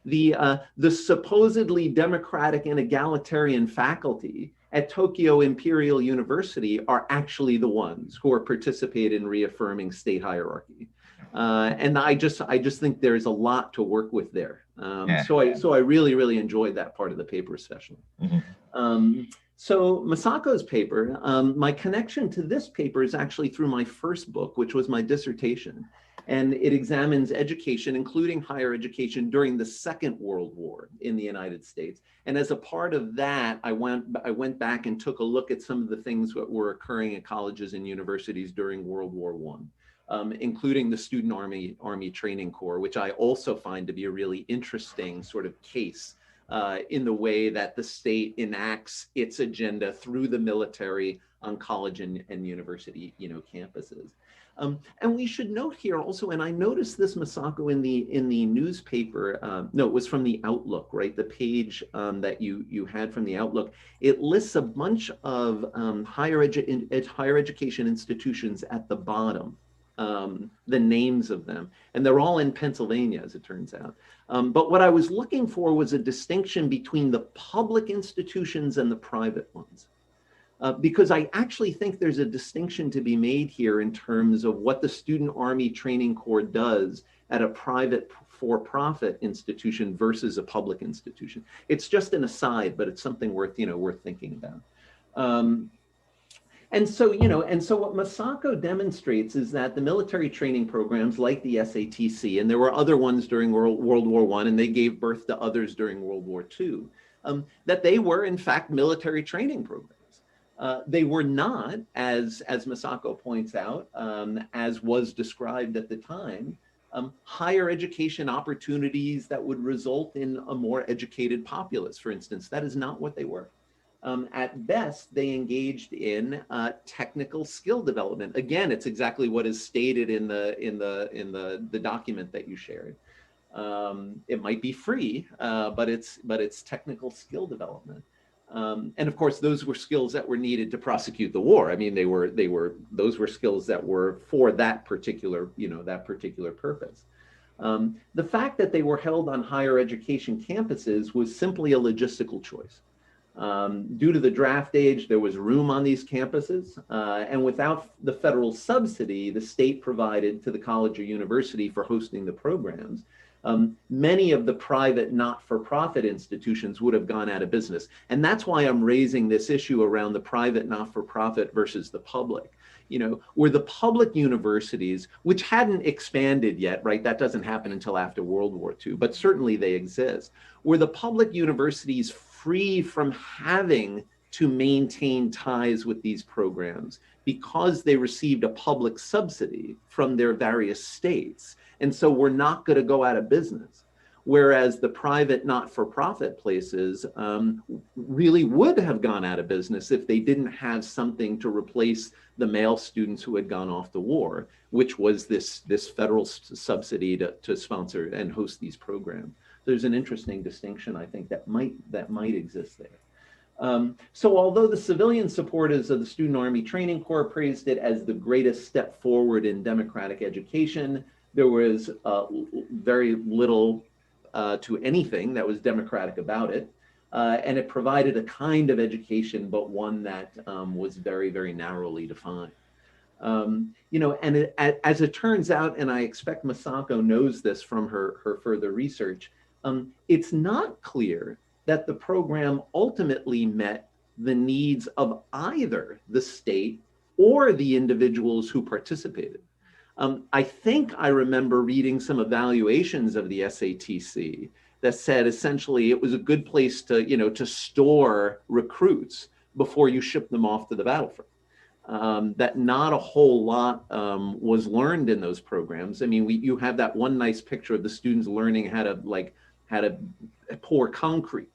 The supposedly democratic and egalitarian faculty at Tokyo Imperial University are actually the ones who are participating in reaffirming state hierarchy. And I just think there's a lot to work with there. So I really enjoyed that part of the paper especially. So Masako's paper, my connection to this paper is actually through my first book, which was my dissertation. And it examines education, including higher education, during the Second World War in the United States. And as a part of that, I went back and took a look at some of the things that were occurring at colleges and universities during World War I, including the Student Army Training Corps, which I also find to be a really interesting sort of case in the way that the state enacts its agenda through the military on college and university, campuses. And we should note here also, and I noticed this, Masako, in the newspaper. No, it was from the Outlook, right? The page that you had from the Outlook. It lists a bunch of higher education institutions at the bottom, the names of them, and they're all in Pennsylvania, as it turns out. But what I was looking for was a distinction between the public institutions and the private ones. Because I actually think there's a distinction to be made here in terms of what the Student Army Training Corps does at a private for-profit institution versus a public institution. It's just an aside, but it's something worth thinking about. And so what Masako demonstrates is that the military training programs like the SATC, and there were other ones during World War I, and they gave birth to others during World War II, that they were in fact military training programs. They were not, as Masako points out, as was described at the time, higher education opportunities that would result in a more educated populace, for instance. That is not what they were. At best, they engaged in technical skill development. Again, it's exactly what is stated in the document that you shared. It might be free, but it's technical skill development. And of course, those were skills that were needed to prosecute the war. I mean, those were skills that were for that particular purpose. The fact that they were held on higher education campuses was simply a logistical choice. Due to the draft age, there was room on these campuses, and without the federal subsidy the state provided to the college or university for hosting the programs, many of the private not-for-profit institutions would have gone out of business. And that's why I'm raising this issue around the private not-for-profit versus the public. Were the public universities, which hadn't expanded yet, right? That doesn't happen until after World War II, but certainly they exist. Were the public universities free from having to maintain ties with these programs because they received a public subsidy from their various states? And so we're not going to go out of business. Whereas the private not-for-profit places really would have gone out of business if they didn't have something to replace the male students who had gone off to war, which was this federal subsidy to sponsor and host these programs. There's an interesting distinction, I think, that might exist there. So although the civilian supporters of the Student Army Training Corps praised it as the greatest step forward in democratic education, there was very little to anything that was democratic about it. And it provided a kind of education, but one that was very, very narrowly defined. As it turns out, and I expect Masako knows this from her further research, it's not clear that the program ultimately met the needs of either the state or the individuals who participated. I think I remember reading some evaluations of the SATC that said essentially it was a good place to store recruits before you ship them off to the battlefront. That not a whole lot was learned in those programs. I mean, you have that one nice picture of the students learning how to pour concrete.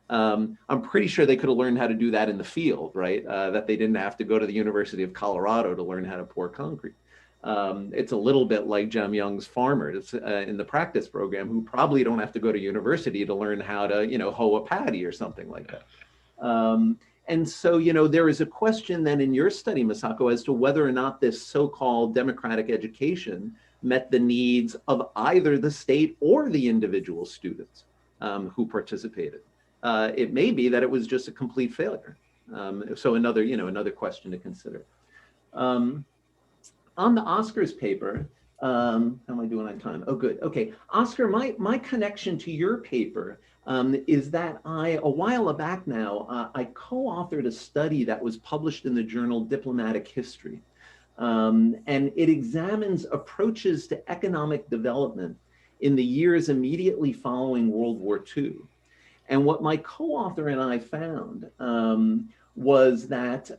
I'm pretty sure they could have learned how to do that in the field, right? That they didn't have to go to the University of Colorado to learn how to pour concrete. It's a little bit like Jamyung's farmers in the practice program, who probably don't have to go to university to learn how to, hoe a paddy or something like that. And so, there is a question then in your study, Masako, as to whether or not this so-called democratic education met the needs of either the state or the individual students who participated. It may be that it was just a complete failure. So another question to consider. On the Óscar's paper, how am I doing on time? Oh, good. Okay, Óscar, my connection to your paper is that a while back now, I co-authored a study that was published in the journal Diplomatic History. And it examines approaches to economic development in the years immediately following World War II. And what my co-author and I found was that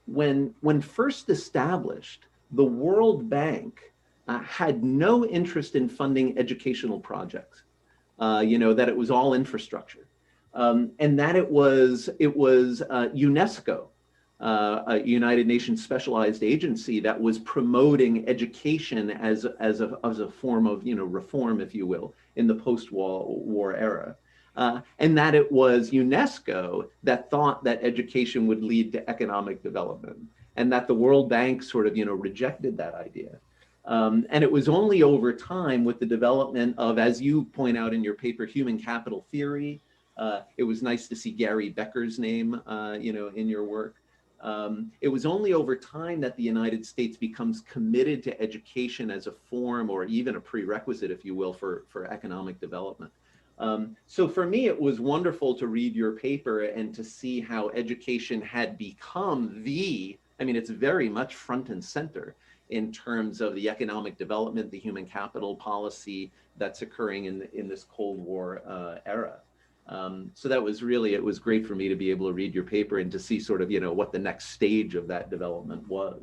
when first established, the World Bank had no interest in funding educational projects. That it was all infrastructure, and that it was UNESCO, a United Nations specialized agency, that was promoting education as a form of reform, if you will, in the post-war era, and that it was UNESCO that thought that education would lead to economic development, and that the World Bank sort of rejected that idea. And it was only over time, with the development of, as you point out in your paper, human capital theory. It was nice to see Gary Becker's name, in your work. It was only over time that the United States becomes committed to education as a form, or even a prerequisite, if you will, for economic development. So for me, it was wonderful to read your paper and to see how education had become it's very much front and center in terms of the economic development, the human capital policy that's occurring in this Cold War era. So that was it was great for me to be able to read your paper and to see sort of, what the next stage of that development was.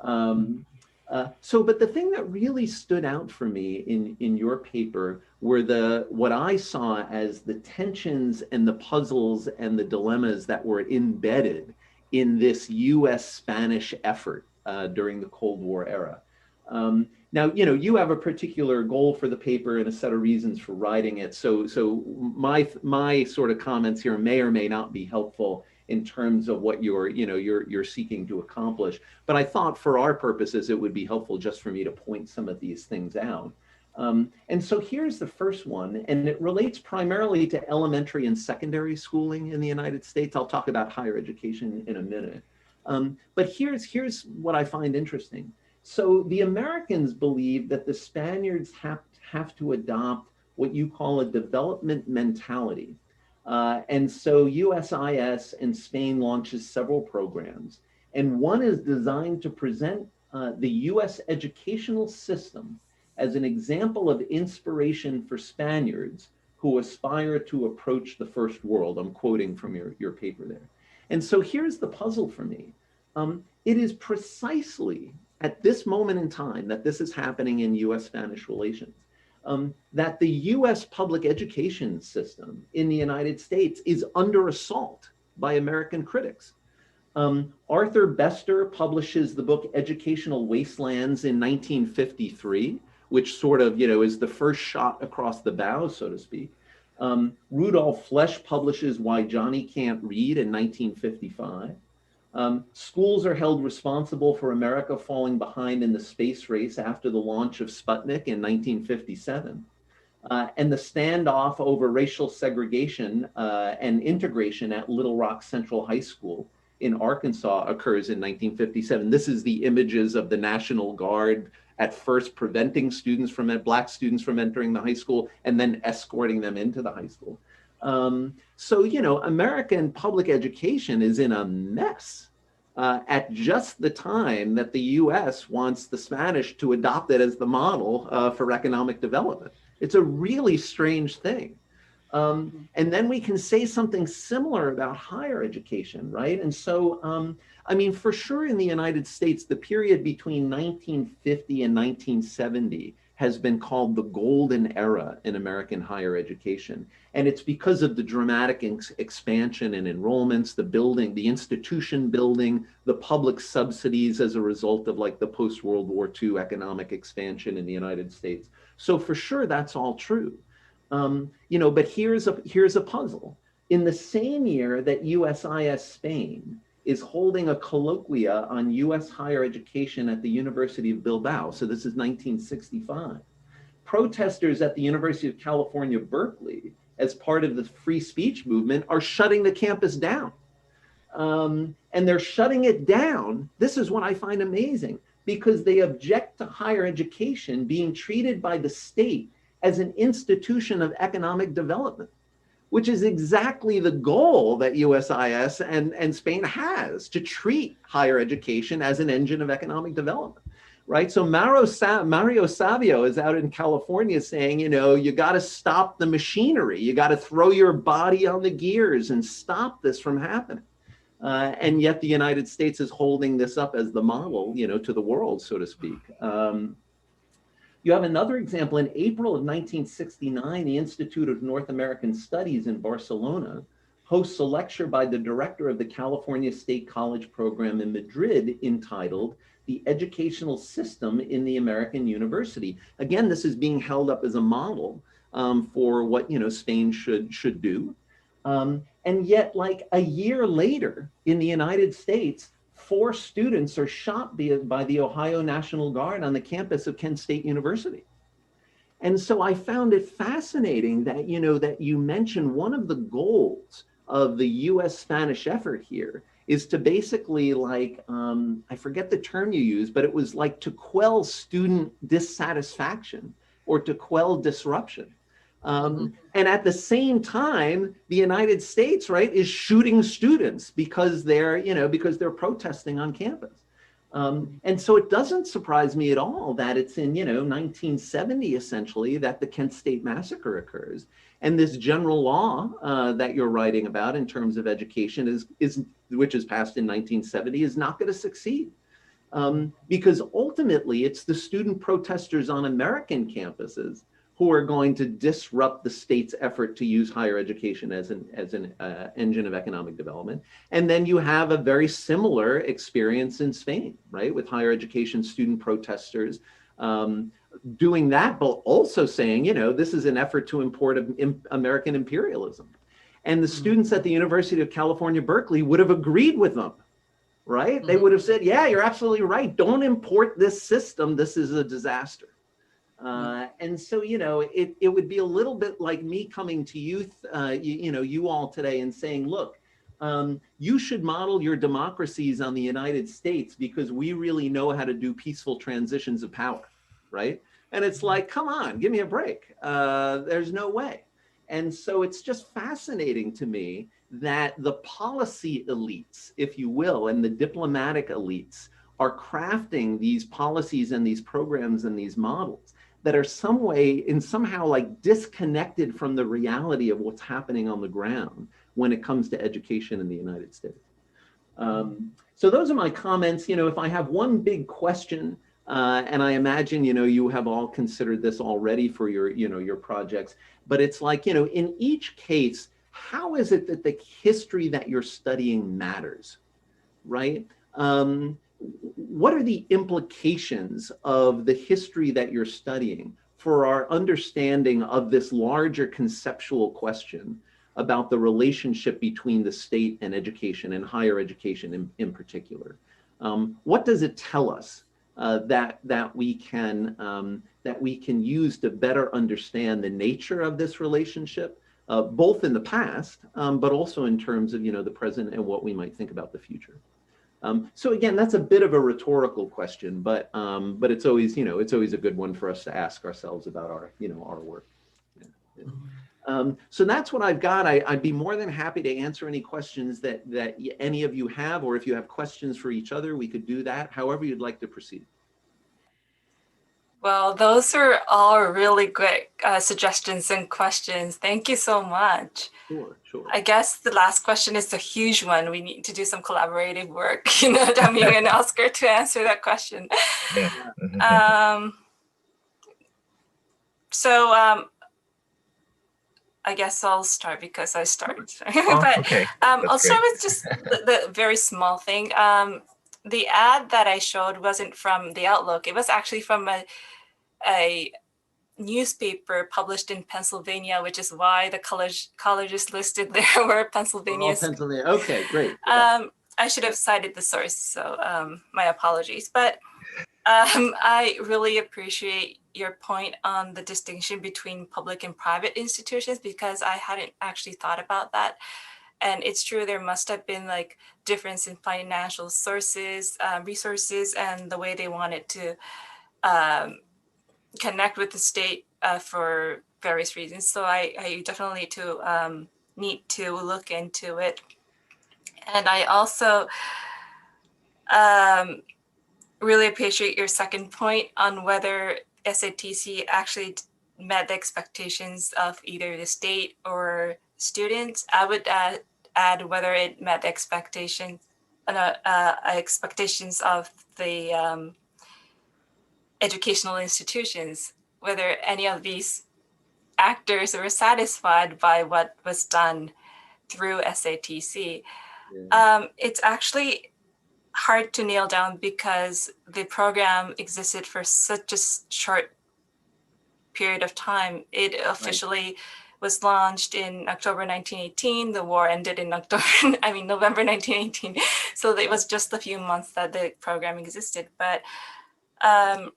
But the thing that really stood out for me in your paper were what I saw as the tensions and the puzzles and the dilemmas that were embedded in this US-Spanish effort during the Cold War era. Now, you have a particular goal for the paper and a set of reasons for writing it. So my sort of comments here may or may not be helpful in terms of what you're seeking to accomplish. But I thought for our purposes, it would be helpful just for me to point some of these things out. And so here's the first one, and it relates primarily to elementary and secondary schooling in the United States. I'll talk about higher education in a minute. But here's what I find interesting. So the Americans believe that the Spaniards have to adopt what you call a development mentality. And so USIS and Spain launches several programs, and one is designed to present the US educational system as an example of inspiration for Spaniards who aspire to approach the first world. I'm quoting from your paper there. And so here's the puzzle for me. It is precisely at this moment in time that this is happening in US-Spanish relations, that the US public education system in the United States is under assault by American critics. Arthur Bester publishes the book Educational Wastelands in 1953, which sort of, is the first shot across the bow, so to speak. Rudolf Flesch publishes Why Johnny Can't Read in 1955. Schools are held responsible for America falling behind in the space race after the launch of Sputnik in 1957. And the standoff over racial segregation and integration at Little Rock Central High School in Arkansas occurs in 1957. This is the images of the National Guard at first preventing Black students from entering the high school and then escorting them into the high school. So, American public education is in a mess at just the time that the US wants the Spanish to adopt it as the model for economic development. It's a really strange thing. And then we can say something similar about higher education, right? And so, for sure in the United States, the period between 1950 and 1970 has been called the golden era in American higher education. And it's because of the dramatic expansion in enrollments, the building, the institution building, the public subsidies as a result of like the post-World War II economic expansion in the United States. So for sure, that's all true. But here's a puzzle. In the same year that USIS Spain is holding a colloquia on US higher education at the University of Bilbao, so this is 1965, protesters at the University of California, Berkeley, as part of the free speech movement, are shutting the campus down. And they're shutting it down, this is what I find amazing, because they object to higher education being treated by the state as an institution of economic development, which is exactly the goal that USIS and Spain has, to treat higher education as an engine of economic development, right? So Mario Savio is out in California saying, you got to stop the machinery. You got to throw your body on the gears and stop this from happening. And yet the United States is holding this up as the model, to the world, so to speak. You have another example. In April of 1969, the Institute of North American Studies in Barcelona hosts a lecture by the director of the California State College program in Madrid entitled "The Educational System in the American University." Again, this is being held up as a model for what Spain should do. And yet, like a year later in the United States, 4 students are shot by the Ohio National Guard on the campus of Kent State University. And so I found it fascinating that, that you mentioned one of the goals of the US Spanish effort here is to basically I forget the term you used, but it was like to quell student dissatisfaction or to quell disruption. And at the same time, the United States, right, is shooting students because they're protesting on campus. And so it doesn't surprise me at all that it's in, 1970, essentially, that the Kent State Massacre occurs. And this general law that you're writing about in terms of education which is passed in 1970, is not going to succeed. Because ultimately, it's the student protesters on American campuses who are going to disrupt the state's effort to use higher education as an engine of economic development. And then you have a very similar experience in Spain, right, with higher education student protesters doing that, but also saying, this is an effort to import American imperialism. And the students at the University of California, Berkeley would have agreed with them, right? They would have said, yeah, you're absolutely right. Don't import this system. This is a disaster. And so, it would be a little bit like me coming to you all today and saying, look, you should model your democracies on the United States because we really know how to do peaceful transitions of power, right? And it's like, come on, give me a break. There's no way. And so it's just fascinating to me that the policy elites, if you will, and the diplomatic elites are crafting these policies and these programs and these models that are somehow like disconnected from the reality of what's happening on the ground when it comes to education in the United States. So those are my comments. If I have one big question, and I imagine, you have all considered this already for your projects, but it's like, in each case, how is it that the history that you're studying matters, right? What are the implications of the history that you're studying for our understanding of this larger conceptual question about the relationship between the state and education and higher education in particular? What does it tell us that we can use to better understand the nature of this relationship, both in the past, but also in terms of the present and what we might think about the future? So again, that's a bit of a rhetorical question, but it's always a good one for us to ask ourselves about our our work. Yeah. So that's what I've got. I'd be more than happy to answer any questions that any of you have, or if you have questions for each other, we could do that. However you'd like to proceed. Well, those are all really great suggestions and questions. Thank you so much. Sure. I guess the last question is a huge one. We need to do some collaborative work, Jamyung and Óscar, to answer that question. Yeah. So I guess I'll start because I started. Oh, But okay. I'll start with just the very small thing. The ad that I showed wasn't from the Outlook. It was actually from a newspaper published in Pennsylvania, which is why the colleges listed there were Pennsylvania. Pennsylvania. Okay, great. Yeah. I should have cited the source, so my apologies. But I really appreciate your point on the distinction between public and private institutions, because I hadn't actually thought about that. And it's true, there must have been like difference in financial sources, resources, and the way they wanted to connect with the state for various reasons. So I definitely need to look into it. And I also really appreciate your second point on whether SATC actually met the expectations of either the state or students. I would add whether it met the expectations of the educational institutions, whether any of these actors were satisfied by what was done through SATC. Yeah. It's actually hard to nail down because the program existed for such a short period of time. It officially was launched in October 1918. The war ended in November 1918. So it was just a few months that the program existed. But some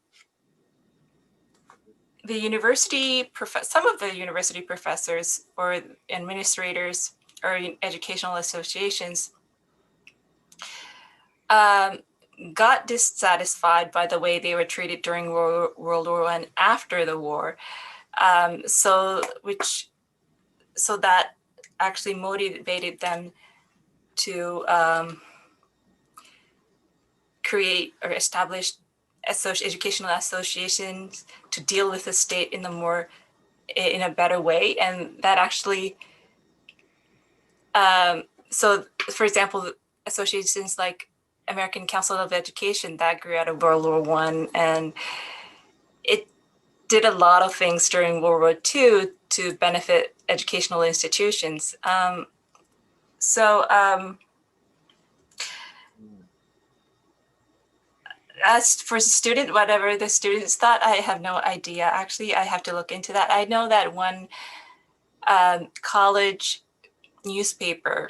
of the university professors or administrators or educational associations got dissatisfied by the way they were treated during World War I and after the war. So that actually motivated them to create or establish educational associations to deal with the state in a better way. And that actually, so for example, associations like American Council of Education that grew out of World War I, and it did a lot of things during World War II to benefit educational institutions. As for student, whatever the students thought, I have no idea. Actually, I have to look into that. I know that one college newspaper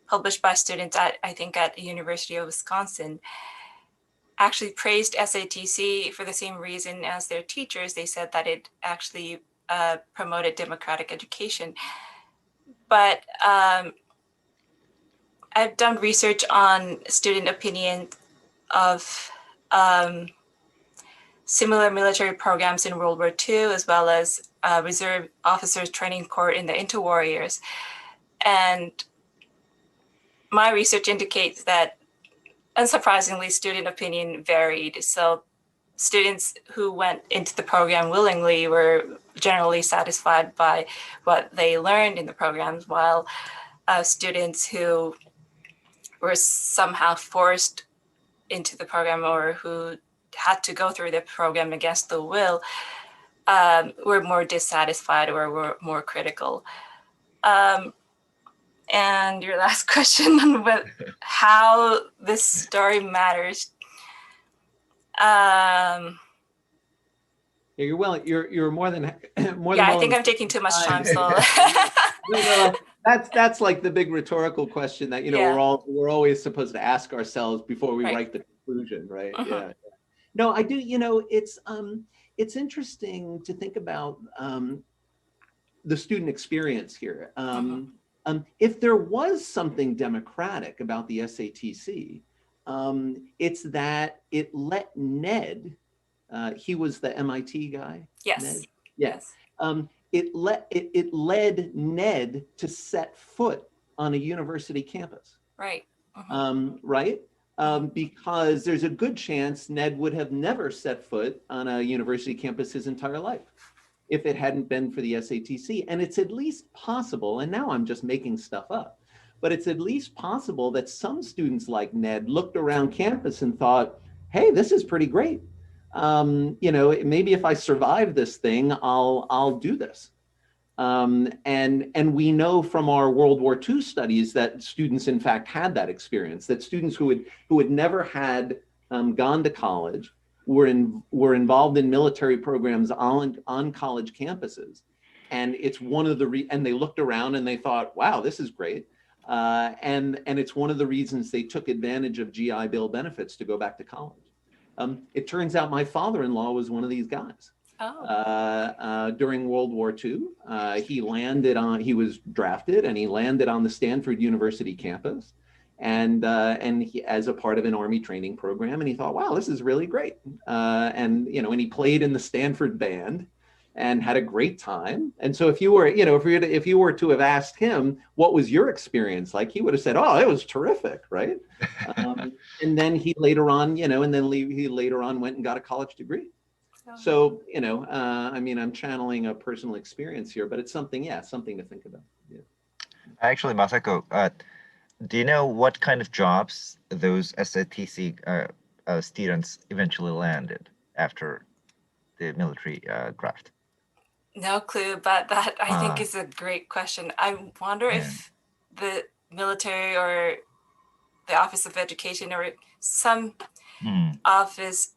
published by students I think at the University of Wisconsin actually praised SATC for the same reason as their teachers. They said that it actually promoted democratic education. But I've done research on student opinion of similar military programs in World War II, as well as Reserve Officers Training Corps in the interwar years. And my research indicates that, unsurprisingly, student opinion varied. So students who went into the program willingly were generally satisfied by what they learned in the programs, while students who were somehow forced into the program or who had to go through the program against the will were more dissatisfied or were more critical. And your last question on how this story matters. You're more than I think I'm taking too much time. So no, that's like the big rhetorical question that we're always supposed to ask ourselves before we write the conclusion, right? Yeah. No, I do. It's interesting to think about the student experience here. If there was something democratic about the SATC, it's that it let Ned, he was the MIT guy. Yes. Ned? Yes. It led Ned to set foot on a university campus. Right. Right? Because there's a good chance Ned would have never set foot on a university campus his entire life if it hadn't been for the SATC. And it's at least possible, and now I'm just making stuff up, but it's at least possible that some students like Ned looked around campus and thought, hey, this is pretty great. you know, maybe if I survive this thing, I'll do this. And we know from our World War II studies that students, in fact, had that experience. That students who had never had gone to college were involved in military programs on college campuses, and it's one of the and they looked around and they thought, wow, this is great. And it's one of the reasons they took advantage of GI Bill benefits to go back to college. It turns out my father-in-law was one of these guys. During World War II, he was drafted and he landed on the Stanford University campus, and he, as a part of an Army training program, and he thought, wow, this is really great. And you know, and he played in the Stanford band and had a great time. And so if you were, you know, if you were to have asked him, what was your experience like, he would have said, oh, it was terrific, right? And then he later on, you know, he later on went and got a college degree. So, you know, I mean, I'm channeling a personal experience here, but it's something, yeah, something to think about. Yeah. Actually, Masako, do you know what kind of jobs those SATC students eventually landed after the military draft? No clue, but that I think is a great question. I wonder if the military or the Office of Education or some office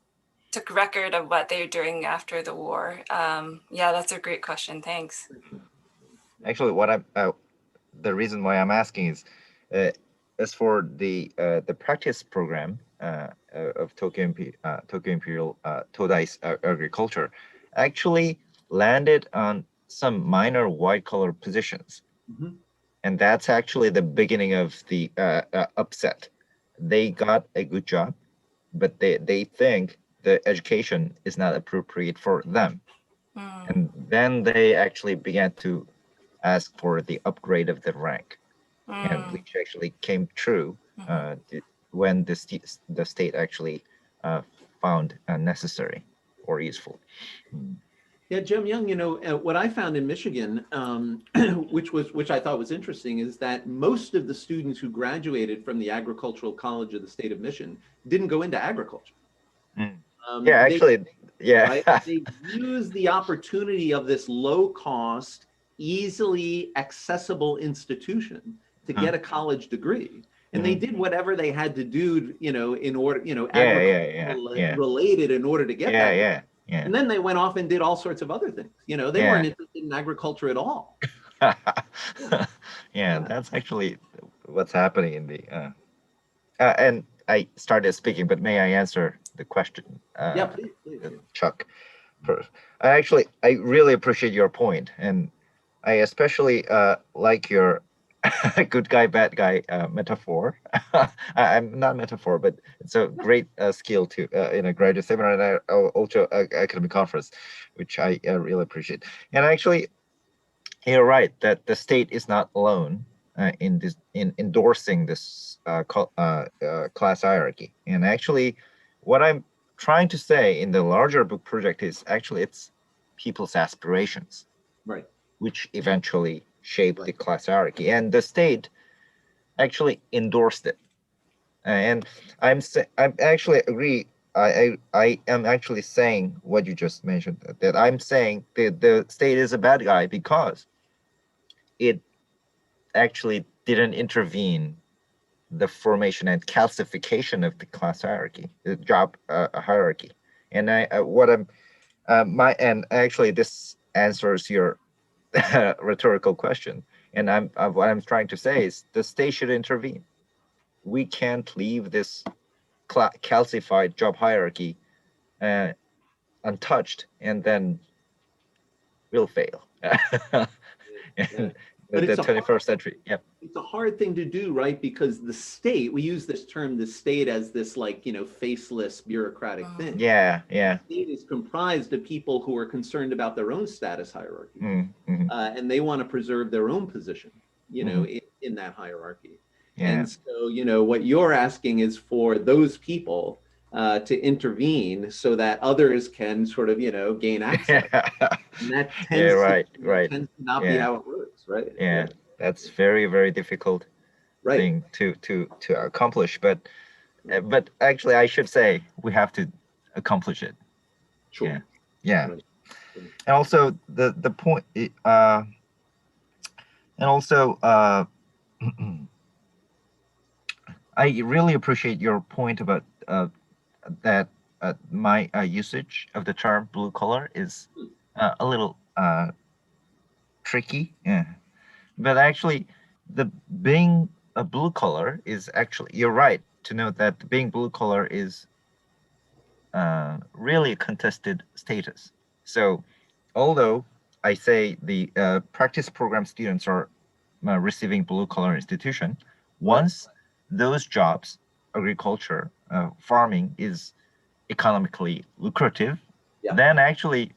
took record of what they're doing after the war. Yeah, that's a great question. Thanks. Actually, what the reason why I'm asking is, as for the practice program of Tokyo Imperial Todai's agriculture, actually landed on some minor white-collar positions. And that's actually the beginning of the upset. They got a good job, but they think the education is not appropriate for them. And then they actually began to ask for the upgrade of the rank, and which actually came true when the state actually found necessary or useful. Yeah, Jamyung, you know, what I found in Michigan, which I thought was interesting, is that most of the students who graduated from the Agricultural College of the state of Michigan didn't go into agriculture. Yeah, actually, yeah. Right? They used the opportunity of this low-cost, easily accessible institution to get a college degree. And they did whatever they had to do, you know, in order, you know, related in order to get that. Yeah. And then they went off and did all sorts of other things. You know, they weren't interested in agriculture at all. That's actually what's happening in the. And I started speaking, but may I answer the question? Yeah, please. Chuck. I really appreciate your point, and I especially like your good guy, bad guy metaphor. I'm not metaphor, but it's a great skill to in a graduate seminar and also academic conference, which I really appreciate. And actually, you're right that the state is not alone in endorsing this class hierarchy. And actually, what I'm trying to say in the larger book project is actually it's people's aspirations, right, which eventually shaped the class hierarchy, and the state actually endorsed it. And I actually agree. I am actually saying what you just mentioned, that I'm saying the state is a bad guy because it actually didn't intervene the formation and calcification of the class hierarchy, the job hierarchy. And and actually this answers your rhetorical question. And what I'm trying to say is the state should intervene. We can't leave this calcified job hierarchy untouched, and then we'll fail. But the 21st century. Yeah. It's a hard thing to do, right? Because the state, we use this term, the state, as this, like, you know, faceless bureaucratic thing. Yeah. The state is comprised of people who are concerned about their own status hierarchy, and they want to preserve their own position, you know, in that hierarchy. And so, you know, what you're asking is for those people to intervene so that others can sort of, you know, gain access. And that tends to not be how it works, right? Yeah. That's very, very difficult thing to accomplish. But actually, I should say we have to accomplish it. Sure. Yeah. Yeah. Right. And also the point, and also I really appreciate your point about that my usage of the term blue collar is a little tricky. Yeah. But actually, the being a blue collar is actually, you're right to note that being blue collar is really a contested status. So although I say the practice program students are receiving blue collar institution, once those jobs, agriculture, farming is economically lucrative, then actually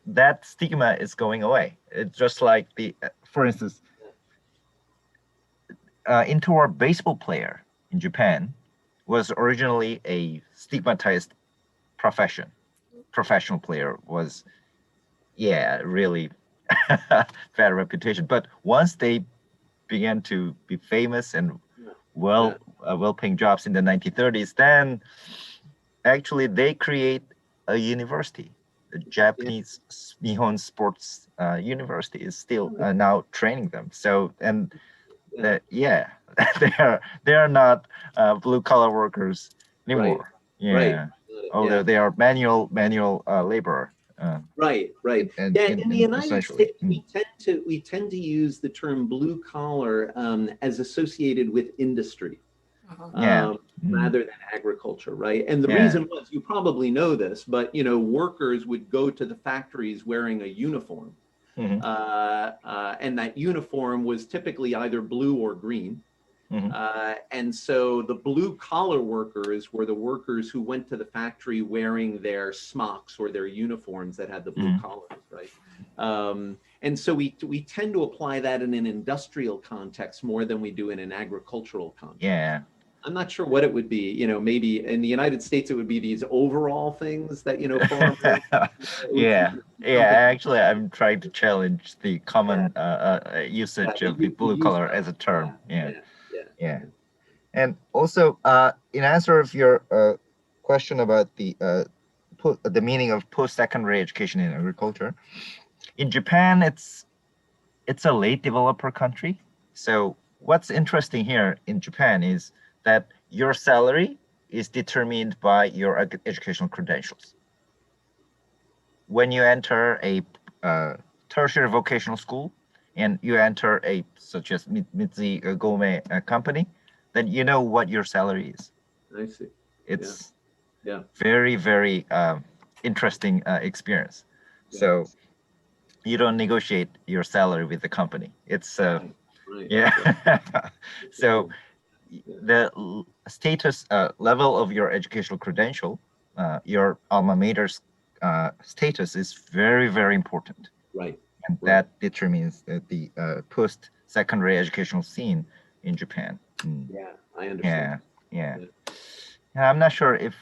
that stigma is going away. It's just like the, for instance, into our baseball player in Japan was originally a stigmatized profession. Professional player was, yeah, really bad reputation. But once they began to be famous and well-paying jobs in the 1930s, then actually they create a university. The Japanese Nihon Sports University is still now training them. So, and yeah, they are not blue collar workers anymore. Yeah, right. although they are manual labor. Right. And in the United States, mm. we tend to use the term blue collar as associated with industry. Rather than agriculture, right? And the reason was, you probably know this, but workers would go to the factories wearing a uniform, and that uniform was typically either blue or green. And so the blue collar workers were the workers who went to the factory wearing their smocks or their uniforms that had the blue collars, right? And so we tend to apply that in an industrial context more than we do in an agricultural context. Yeah. I'm not sure what it would be. Maybe in the United States it would be these overall things that Actually, I'm trying to challenge the common usage of the blue collar as a term. Yeah. And also, in answer of your question about the meaning of post-secondary education in agriculture, in Japan, it's a late developer country. So what's interesting here in Japan is that your salary is determined by your educational credentials. When you enter a tertiary vocational school and you enter a such as Mitsui Gome company, then you know what your salary is. I see. It's very, very interesting experience. So you don't negotiate your salary with the company. It's so the status level of your educational credential, your alma mater's status is very, very important. Right. And that determines the post-secondary educational scene in Japan. Yeah, I understand. Yeah. I'm not sure if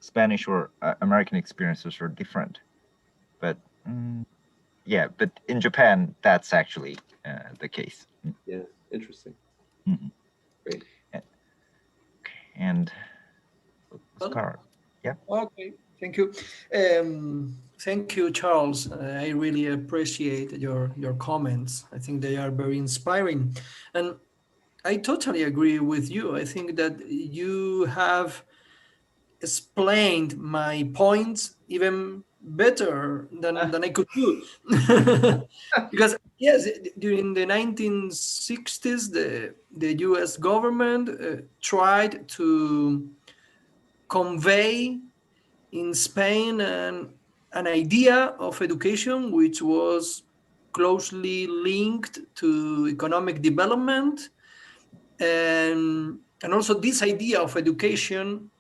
Spanish or American experiences are different, but but in Japan, that's actually the case. Yeah, interesting. Great. And Óscar, Okay, thank you. Thank you, Charles. I really appreciate your comments. I think they are very inspiring. And I totally agree with you. I think that you have explained my points even better than I could do. Because yes, during the 1960s, the US government tried to convey in Spain an idea of education which was closely linked to economic development, and also this idea of education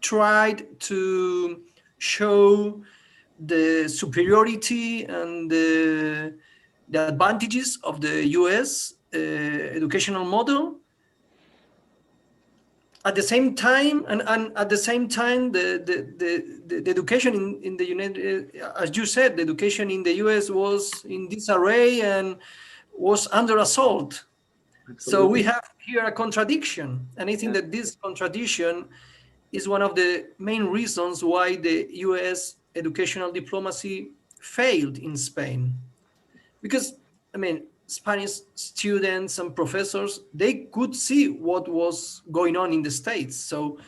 tried to show the superiority and the advantages of the US educational model. At the same time, and at the same time, the education in the United, as you said, the education in the US was in disarray and was under assault. Absolutely. So we have here a contradiction, and I think that this contradiction is one of the main reasons why the US educational diplomacy failed in Spain. Because, I mean, Spanish students and professors, they could see what was going on in the States. So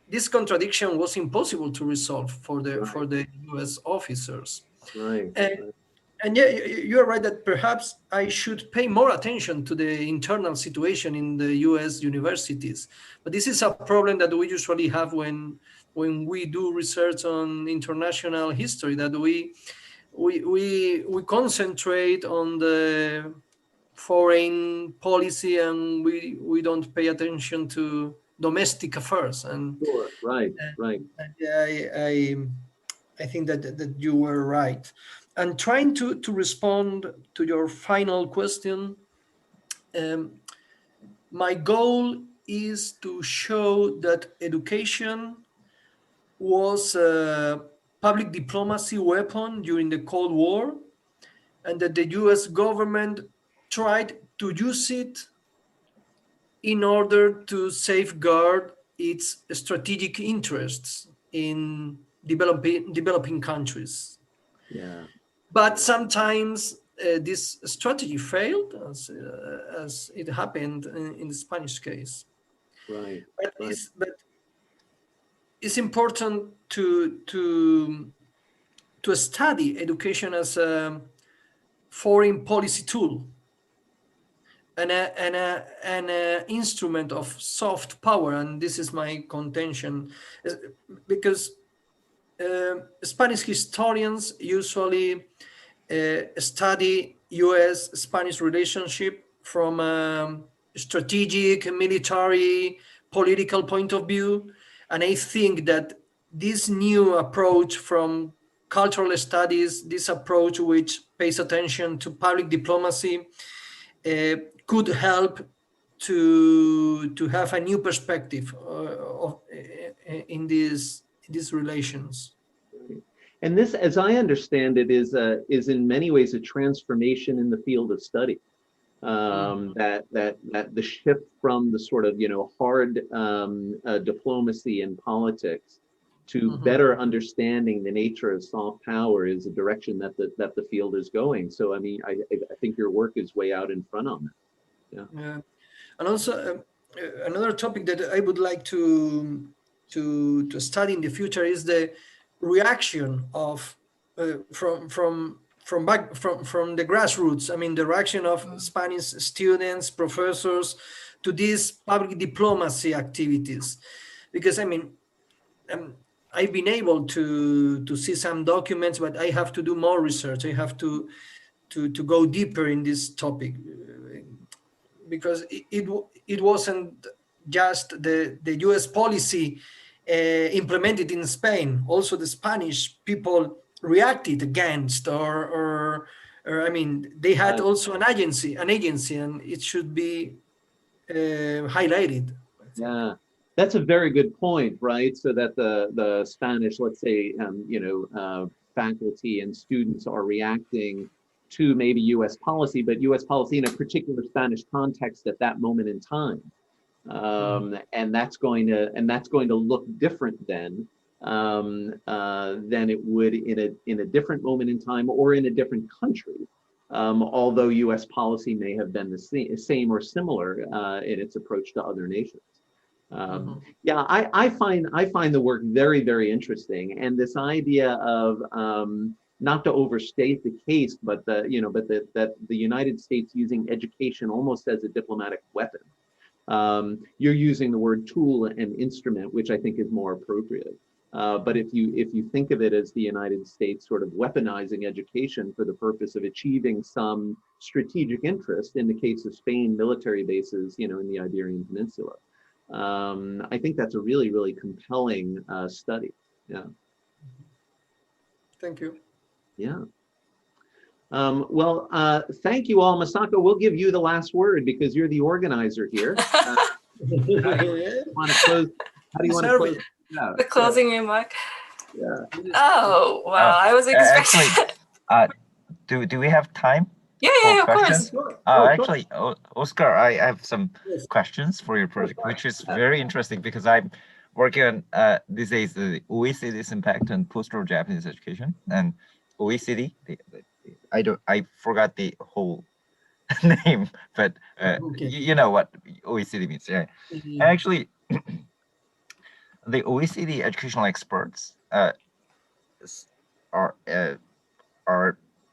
this contradiction was impossible to resolve for the US officers. Right. And yeah, you're right that perhaps I should pay more attention to the internal situation in the US universities. But this is a problem that we usually have when we do research on international history, that we concentrate on the foreign policy and we don't pay attention to domestic affairs. And Sure. Right. I think that you were right. And trying to respond to your final question, my goal is to show that education was a public diplomacy weapon during the Cold War, and that the US government tried to use it in order to safeguard its strategic interests in developing countries. Yeah. But sometimes this strategy failed, as it happened in the Spanish case. Right. But it's important to study education as a foreign policy tool and an instrument of soft power. And this is my contention, because Spanish historians usually study US-Spanish relationship from a strategic, military, political point of view. And I think that this new approach from cultural studies, this approach which pays attention to public diplomacy, could help to have a new perspective in these relations. And this, as I understand it, is in many ways a transformation in the field of study. That the shift from the sort of hard diplomacy and politics to better understanding the nature of soft power is a direction that the field is going. So I mean, I think your work is way out in front on that. Yeah. And also another topic that I would like to study in the future is the reaction of from the grassroots. I mean, the reaction of Spanish students, professors to these public diplomacy activities, because I mean, I've been able to see some documents, but I have to do more research. I have to go deeper in this topic, because it wasn't just the US policy implemented in Spain. Also, the Spanish people reacted against, or I mean, they had also an agency, and it should be highlighted. Yeah, that's a very good point, right? So that the Spanish, let's say, faculty and students are reacting to maybe U.S. policy, but U.S. policy in a particular Spanish context at that moment in time. And that's going to look different then than it would in a different moment in time or in a different country. Although U.S. policy may have been the same or similar in its approach to other nations. Yeah, I find the work very, very interesting, and this idea of not to overstate the case, but that the United States using education almost as a diplomatic weapon. You're using the word tool and instrument, which I think is more appropriate. But if you think of it as the United States sort of weaponizing education for the purpose of achieving some strategic interest, in the case of Spain, military bases, in the Iberian Peninsula, I think that's a really, really compelling study. Yeah. Thank you. Yeah. Well, thank you all. Masako, we'll give you the last word because you're the organizer here. How do you want to close? Yeah. The closing remark. Yeah. Oh wow! I was expecting. Actually, do we have time? Yeah, of course. Actually, Óscar, I have some questions for your project, which is very interesting because I'm working on these days the OECD's impact on post-war Japanese education. And OECD, I forgot the whole name, but Okay. you know what OECD means, yeah. Yeah. Actually, the OECD educational experts are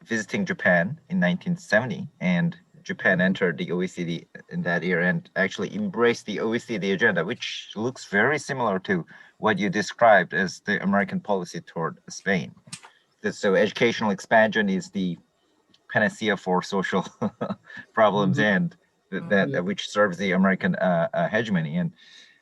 visiting Japan in 1970, and Japan entered the OECD in that year and actually embraced the OECD agenda, which looks very similar to what you described as the American policy toward Spain. So educational expansion is the panacea for social problems, and that which serves the American hegemony. And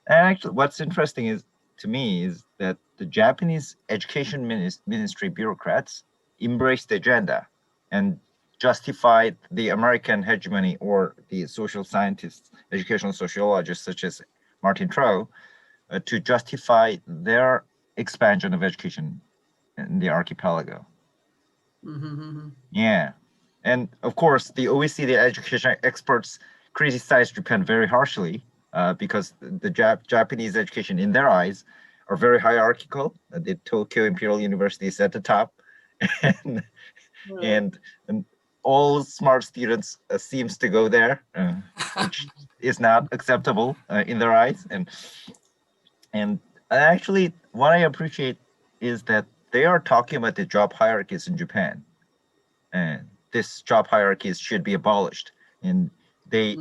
actually, what's interesting is to me is that the Japanese education ministry bureaucrats embraced the agenda and justified the American hegemony, or the social scientists, educational sociologists such as Martin Trow, to justify their expansion of education in the archipelago. Yeah. And of course, the OECD education experts criticized Japan very harshly because the Japanese education, in their eyes, are very hierarchical. The Tokyo Imperial University is at the top, and all smart students seems to go there, which is not acceptable in their eyes. And actually, what I appreciate is that they are talking about the job hierarchies in Japan, and this job hierarchies should be abolished. And they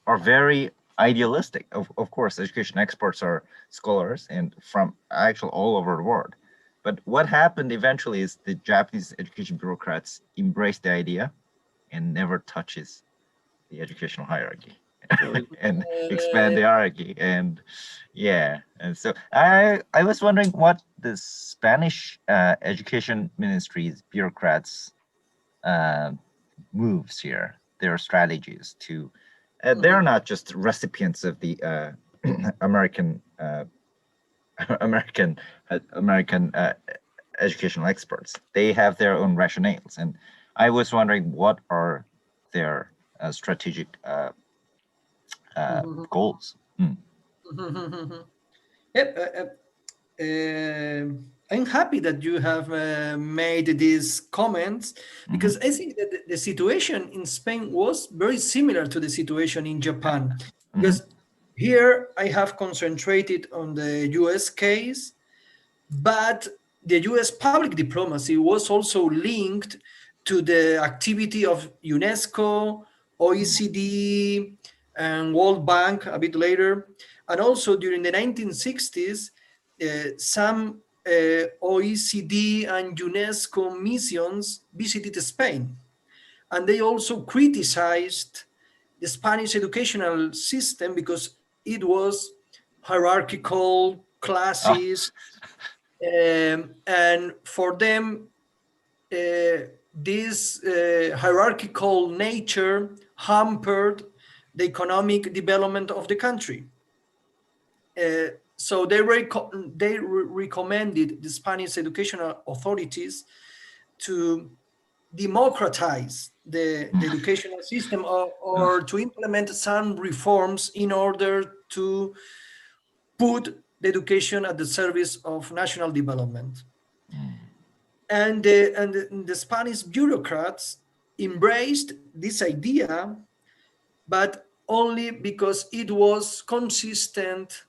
are very idealistic. Of course, education experts are scholars and from actually all over the world. But what happened eventually is the Japanese education bureaucrats embrace the idea and never touches the educational hierarchy and expand the hierarchy. And yeah, and so I was wondering what the Spanish education ministry's bureaucrats moves here, their strategies to they're not just recipients of the American educational experts. They have their own rationales, and I was wondering what are their strategic goals. Yep. I'm happy that you have made these comments, because I think that the situation in Spain was very similar to the situation in Japan. Because here I have concentrated on the US case, but the US public diplomacy was also linked to the activity of UNESCO, OECD, and World Bank a bit later. And also during the 1960s, some OECD and UNESCO missions visited Spain. And they also criticized the Spanish educational system because it was hierarchical, classist, and for them, this hierarchical nature hampered the economic development of the country. So they recommended the Spanish educational authorities to democratize the educational system, or to implement some reforms in order to put the education at the service of national development. And the Spanish bureaucrats embraced this idea, but only because it was consistent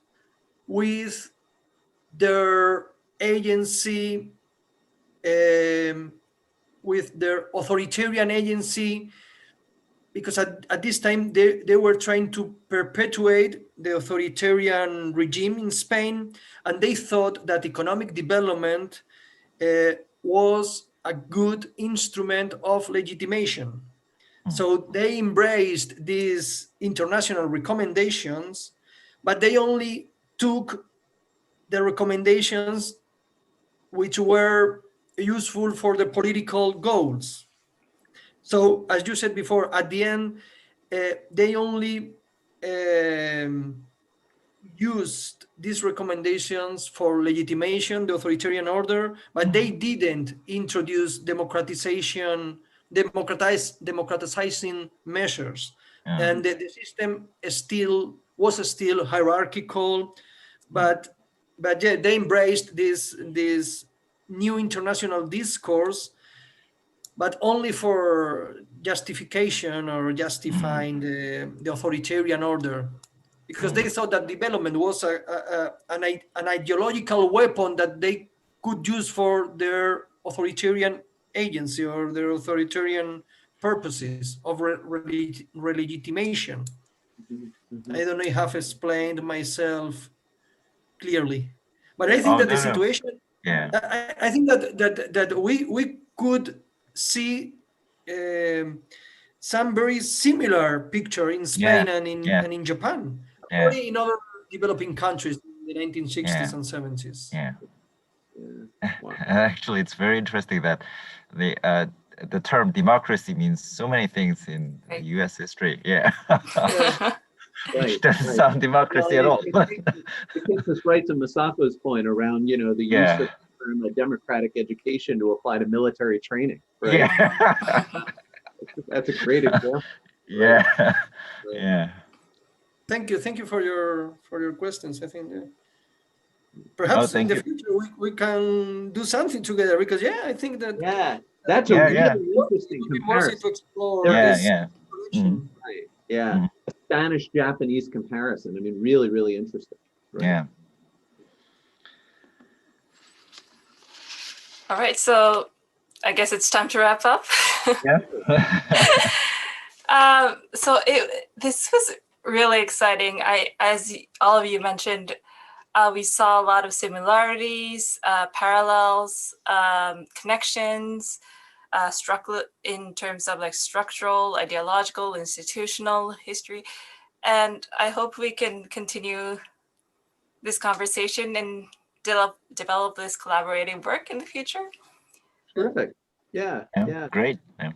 with their agency, with their authoritarian agency, because at this time they were trying to perpetuate the authoritarian regime in Spain, and they thought that economic development was a good instrument of legitimation. So they embraced these international recommendations, but they only took the recommendations which were useful for the political goals. So, as you said before, at the end, they only used these recommendations for legitimation, the authoritarian order, but they didn't introduce democratizing measures. And the system was still hierarchical, but but yeah, they embraced this new international discourse, but only for justification or justifying the authoritarian order, because they thought that development was an ideological weapon that they could use for their authoritarian agency or their authoritarian purposes of legitimation. I don't know if I have explained myself clearly, but I think that the situation, I think that we could see some very similar picture in Spain and in Japan, or in other developing countries in the 1960s and 70s. Yeah. Wow. Actually, it's very interesting that the term democracy means so many things in U.S. history. Yeah. Which doesn't sound democracy at all. It takes us right to Masako's point around, the use of the term a democratic education to apply to military training. Right? Yeah. That's a great example. Yeah. Right. Yeah. Thank you for your questions. I think perhaps in the future we can do something together, because I think that that's a really interesting comparison to explore this Right. Yeah. A Spanish-Japanese comparison. I mean, really, really interesting. Right? Yeah. All right, so I guess it's time to wrap up. Yeah. This was really exciting. As all of you mentioned, we saw a lot of similarities, parallels, connections, in terms of like structural, ideological, institutional history. And I hope we can continue this conversation and develop this collaborative work in the future. Terrific. Yeah. Great. Yeah,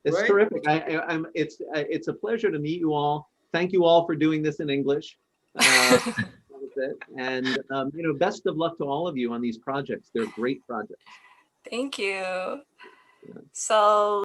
it's terrific. It's a pleasure to meet you all. Thank you all for doing this in English. And best of luck to all of you on these projects. They're great projects. Thank you. So